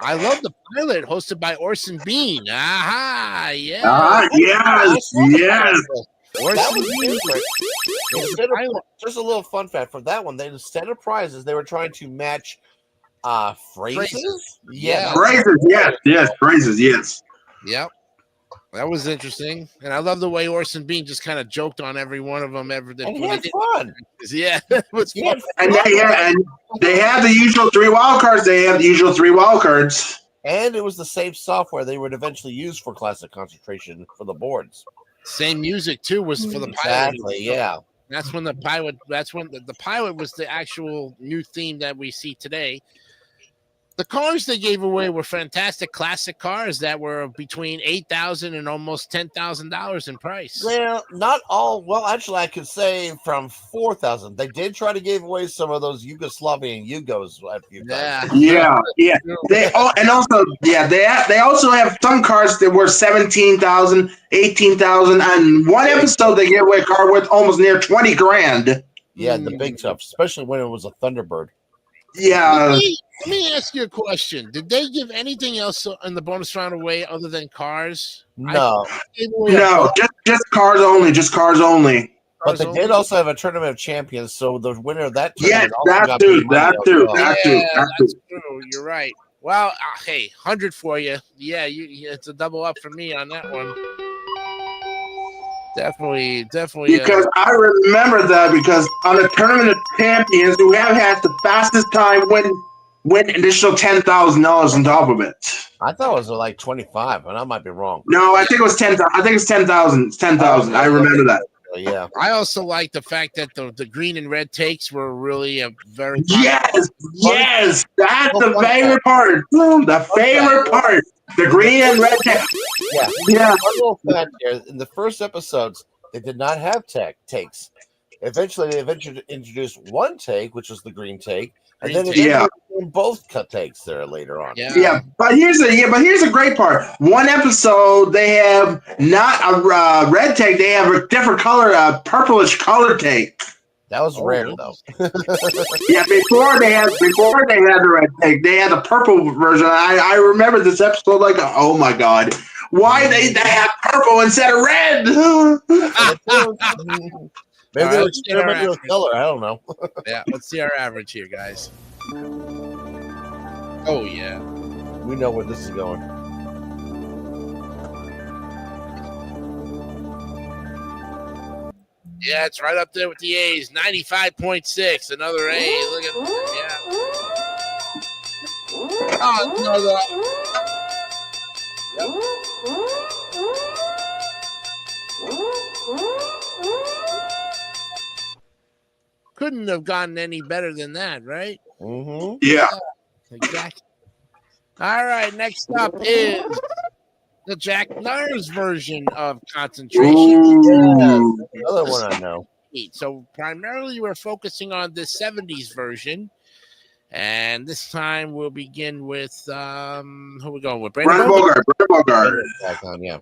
I love the pilot hosted by Orson Bean. Aha, yeah. Yes. Yes. That Orson was Bean. different. Instead of, just a little fun fact for that one, they instead of prizes, they were trying to match phrases. Yeah. Phrases. Yes. Yes. Phrases. Yes. Yep. That was interesting. And I love the way Orson Bean just kind of joked on every one of them. And he had fun. Yeah, it was He fun. had And fun. they have the usual 3 wild cards. They have the usual 3 wild cards. And it was the same software they would eventually use for Classic Concentration for the boards. Same music too was for the pilot. Exactly. Yeah. That's when the pilot. That's when the pilot was the actual new theme that we see today. The cars they gave away were fantastic classic cars that were between $8,000 and almost $10,000 in price. Well, not all. Well, actually, I could say from 4,000. They did try to give away some of those Yugoslavian Yugos a few times. Yeah. They also have some cars that were 17,000, 18,000, and one episode they gave away a car worth almost near 20 grand. Yeah, the big stuff, especially when it was a Thunderbird. Yeah. Let me ask you a question. Did they give anything else in the bonus round away other than cars? No, No, just cars only. Just cars only. but they did also have a tournament of champions. So the winner of that Yes, tournament also that got too. big money That as too. well. That too. That that's too. true. You're right. Well, hey, 100 for you. Yeah, it's a double up for me on that one. Definitely. Because I remember that because on the tournament of champions, we have had the fastest time win additional $10,000 on top of it. I thought it was like 25, and I might be wrong. No, I think it was 10,000. I think it's 10,000. It's 10,000. I remember that. Yeah. I also like the fact that the green and red takes were really a very Yes, that's the favorite part. The favorite part. The green and red tag. Yeah. One little fact here, in the first episodes, they did not have takes. Eventually, they introduced one take, which was the green take, and then both cut takes there later on. But here's a great part. One episode they have not a red take, they have a different color, a purplish color take. That was rare though. Yeah, before they had the red take, they had the purple version. I remember this episode like, oh my god, why they have purple instead of red? Maybe they were experimenting with color. I don't know. Yeah, let's see our average here, guys. Oh yeah, we know where this is going. Yeah, it's right up there with the A's. 95.6, another A. Look at Oh, another. Couldn't have gotten any better than that, right? Mm-hmm. Yeah. Exactly. All right, next up is the Jack Nars version of Concentration. Another one I know. So primarily we're focusing on the 70s version. And this time we'll begin with who are we going with? Brandon Bogart. Yeah.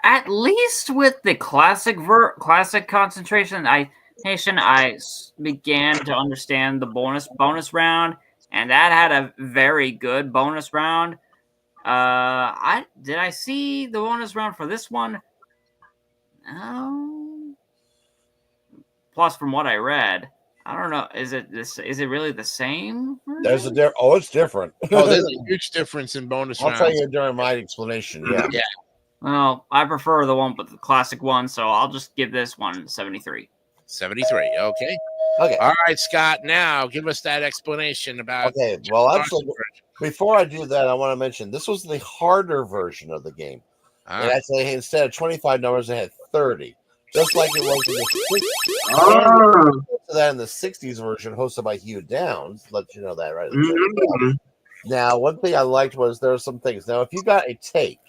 At least with the classic Concentration, I began to understand the bonus round, and that had a very good bonus round. Did I see the bonus round for this one? No. Plus, from what I read, I don't know. Is it really the same? There's it's different. Oh, there's a huge difference in bonus rounds. I'll tell you during my explanation. Yeah. Well, I prefer the one with the classic one, so I'll just give this one 73. 73. Okay. All right, Scott. Now give us that explanation about. Okay. Well, actually, before I do that, I want to mention this was the harder version of the game. And actually, instead of 25 numbers, they had 30. just like it was in the 60s. Oh. So that in the 60s version, hosted by Hugh Downs. Let you know that, right? Mhm. Now, one thing I liked was there are some things. Now, if you got a take,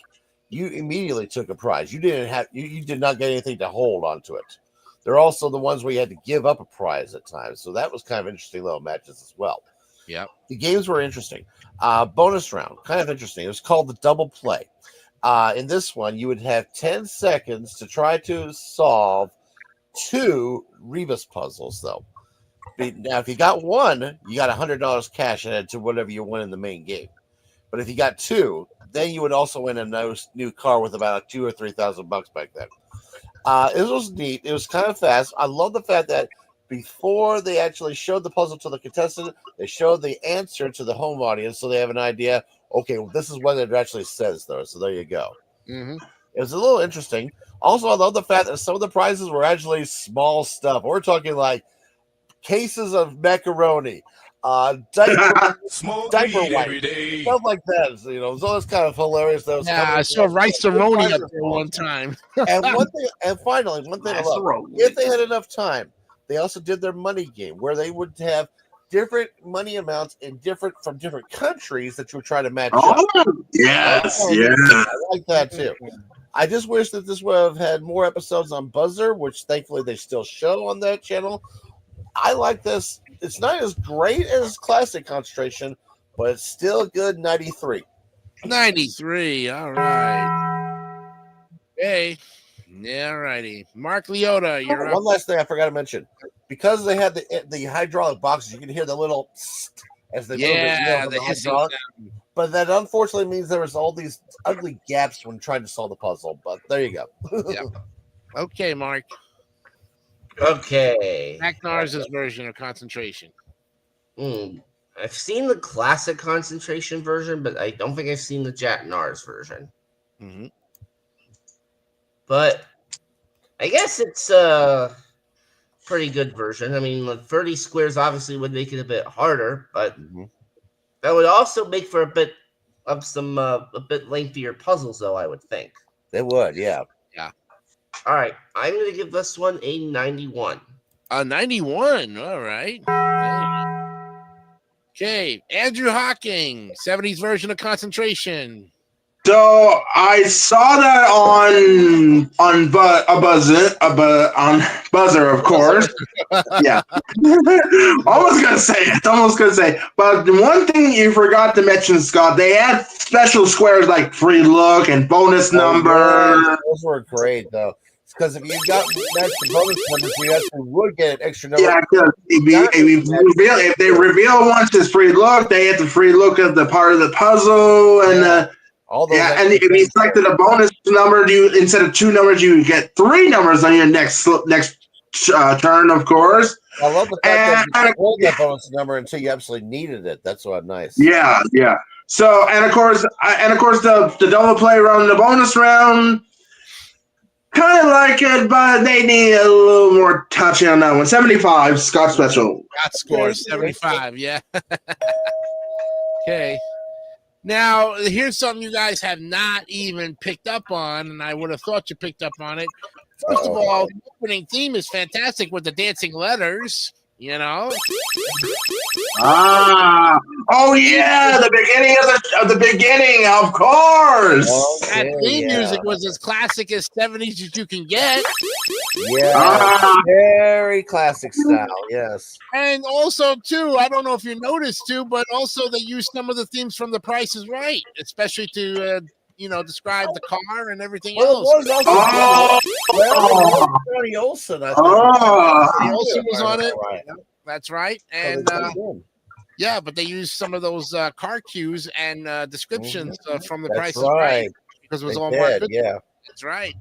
you immediately took a prize. You did not get anything to hold onto it. They're also the ones where you had to give up a prize at times. So that was kind of interesting little matches as well. Yep. The games were interesting. Bonus round, kind of interesting. It was called the double play. In this one, you would have 10 seconds to try to solve 2 Rebus puzzles, though. Now, if you got one, you got $100 cash added to whatever you win in the main game. But if you got 2, then you would also win a new car with about $2,000 or $3,000 back then. It was neat. It was kind of fast. I love the fact that before they actually showed the puzzle to the contestant, they showed the answer to the home audience, so they have an idea. Okay, well, this is what it actually says, though. So there you go. Mm-hmm. It was a little interesting. Also, I love the fact that some of the prizes were actually small stuff. We're talking like cases of macaroni, diaper white, stuff like that. So, so it's kind of hilarious. I saw rice-a-roni up there one time. and finally, one thing I love, if they had enough time, they also did their money game where they would have different money amounts from different countries that you would try to match up. Yes, I like that too. I just wish that this would have had more episodes on Buzzer, which thankfully they still show on that channel. I like this. It's not as great as Classic Concentration, but it's still a good 93. 93. All right. Okay. Yeah, righty. Mark Leota, you're up. One last thing I forgot to mention. Because they had the hydraulic boxes, you can hear the little as they move it, the hydraulic. But that unfortunately means there was all these ugly gaps when trying to solve the puzzle. But there you go. Yeah. Okay, Mark. Okay. Jack Nars's version of Concentration. I've seen the classic Concentration version, but I don't think I've seen the Jack Nars version. Mm-hmm. But I guess it's a pretty good version. I mean, the 30 squares obviously would make it a bit harder, but that would also make for a bit lengthier puzzles, though, I would think. They would, yeah. Yeah. All right. I'm going to give this one a 91. 91. All right. Okay. Andrew Hawking, 70s version of Concentration. So I saw that on Buzzer, of course. Yeah, almost gonna say. But the one thing you forgot to mention, Scott, they had special squares like free look and bonus number. Yeah, those were great though. Because if you got matched the bonus numbers, you actually would get an extra number. Yeah, because if they reveal once it's free look, they get the free look of the part of the puzzle and. And if you selected a bonus number, instead of 2 numbers, you get 3 numbers on your next turn, of course. I love the fact that you hold that bonus number until you absolutely needed it. That's what nice. Yeah. So, and of course, the double play round, the bonus round, kind of like it, but they need a little more touching on that one. 75, Scott Special. Scott scores 75, yeah. Okay. Now, here's something you guys have not even picked up on, and I would have thought you picked up on it. First of all, the opening theme is fantastic with the dancing letters, Oh yeah, the beginning of the beginning, of course. That theme music was as classic as 70s as you can get. Yeah, very classic style, yes. And also, too, I don't know if you noticed, too, but also they used some of the themes from The Price is Right, especially to, describe the car and everything else. Johnny Olsen, I think. Johnny Olsen was on it. Right. That's right. And, but they used some of those car cues and descriptions from The Price is Right. Because it was all marked. Yeah. That's right.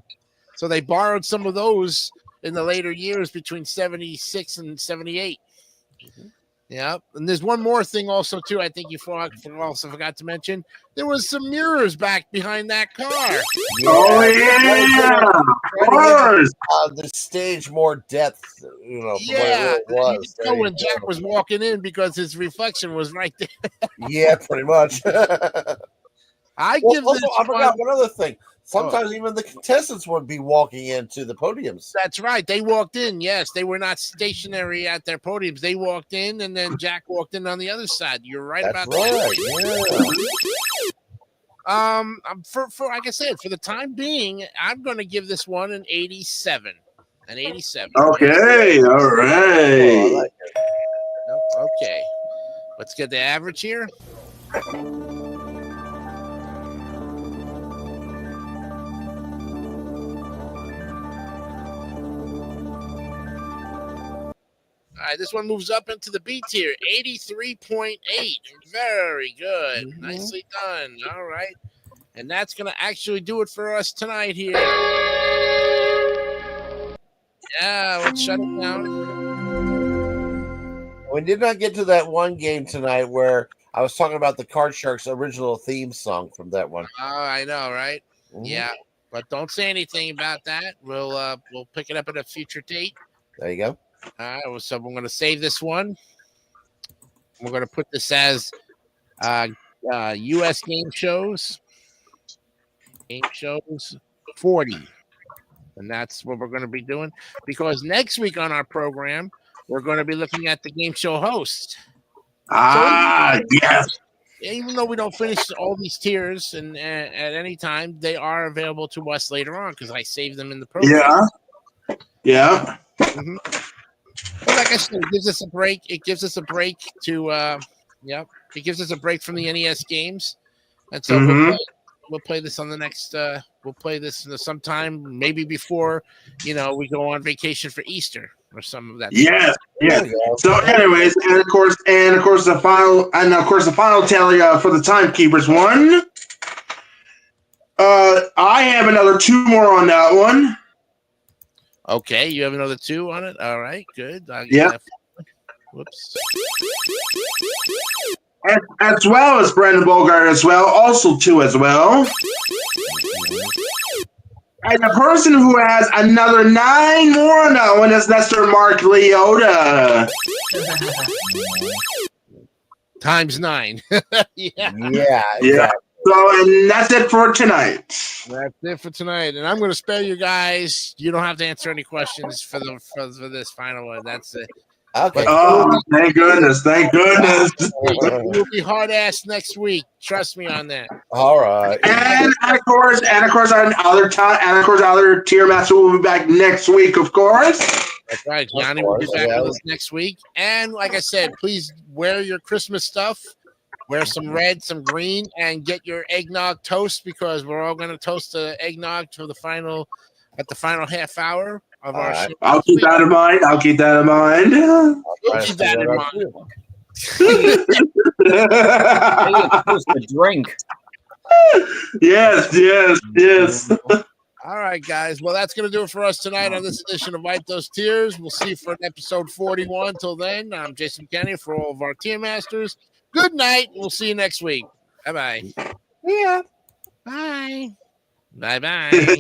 So they borrowed some of those in the later years between 76 and 78. Yeah. And there's one more thing also, too, I think you also forgot to mention. There was some mirrors back behind that car. Oh, yeah. Of course. The stage more depth, Yeah. It was. You know when Jack was walking in because his reflection was right there. Yeah, pretty much. I Well, give also, this I forgot one. one other thing. Sometimes even the contestants would be walking into the podiums. That's right. They walked in. Yes, they were not stationary at their podiums. They walked in, and then Jack walked in on the other side. You're right That's about right. that. For like I said, for the time being, I'm going to give this one an 87. An 87. Okay, all Yeah. right. Oh, I like it. Okay. Let's get the average here. All right, this one moves up into the B tier, 83.8. Very good. Mhm. Nicely done. All right. And that's going to actually do it for us tonight here. Yeah, let's shut it down. We did not get to that one game tonight where I was talking about the Card Sharks original theme song from that one. Oh, I know, right? Mhm. Yeah. But don't say anything about that. We'll pick it up at a future date. There you go. All right, well, so we're going to save this one. We're going to put this as U.S. game shows. Game shows 40. And that's what we're going to be doing. Because next week on our program, we're going to be looking at the game show host. Yes. Even though we don't finish all these tiers and at any time, they are available to us later on because I save them in the program. Yeah. Mm-hmm. But like I said, it gives us a break. It gives us a break to, it gives us a break from the NES games, and so we'll play this on the next. We'll play this sometime, maybe before, we go on vacation for Easter or some of that. Yes. Yes. So, anyways, and of course, the final tally for the timekeepers one. I have another 2 more on that one. Okay, you have another 2 on it. All right, good. Yeah. Whoops. As well as Brandon Bogart as well, also 2 as well. And the person who has another 9 more on that one is Mr. Mark Leota. Times 9. Yeah. Yeah. Exactly. So, and that's it for tonight. That's it for tonight, and I'm going to spare you guys. You don't have to answer any questions for this final one. That's it. Okay. Oh, thank goodness! Thank goodness! You'll be hard ass next week. Trust me on that. All right. And of course, other tier master will be back next week. Of course. That's right. Yanni will be back with us next week. And like I said, please wear your Christmas stuff. Wear some red, some green, and get your eggnog toast because we're all going to toast the eggnog to the final half hour of our show. I'll keep that in mind. You'll keep that in mind. To drink. Yes. All right, guys. Well, that's going to do it for us tonight on this edition of Wipe Those Tears. We'll see you for episode 41. Until then, I'm Jason Kenny for all of our tier masters. Good night. We'll see you next week. Bye-bye. Yeah. Bye. Bye-bye.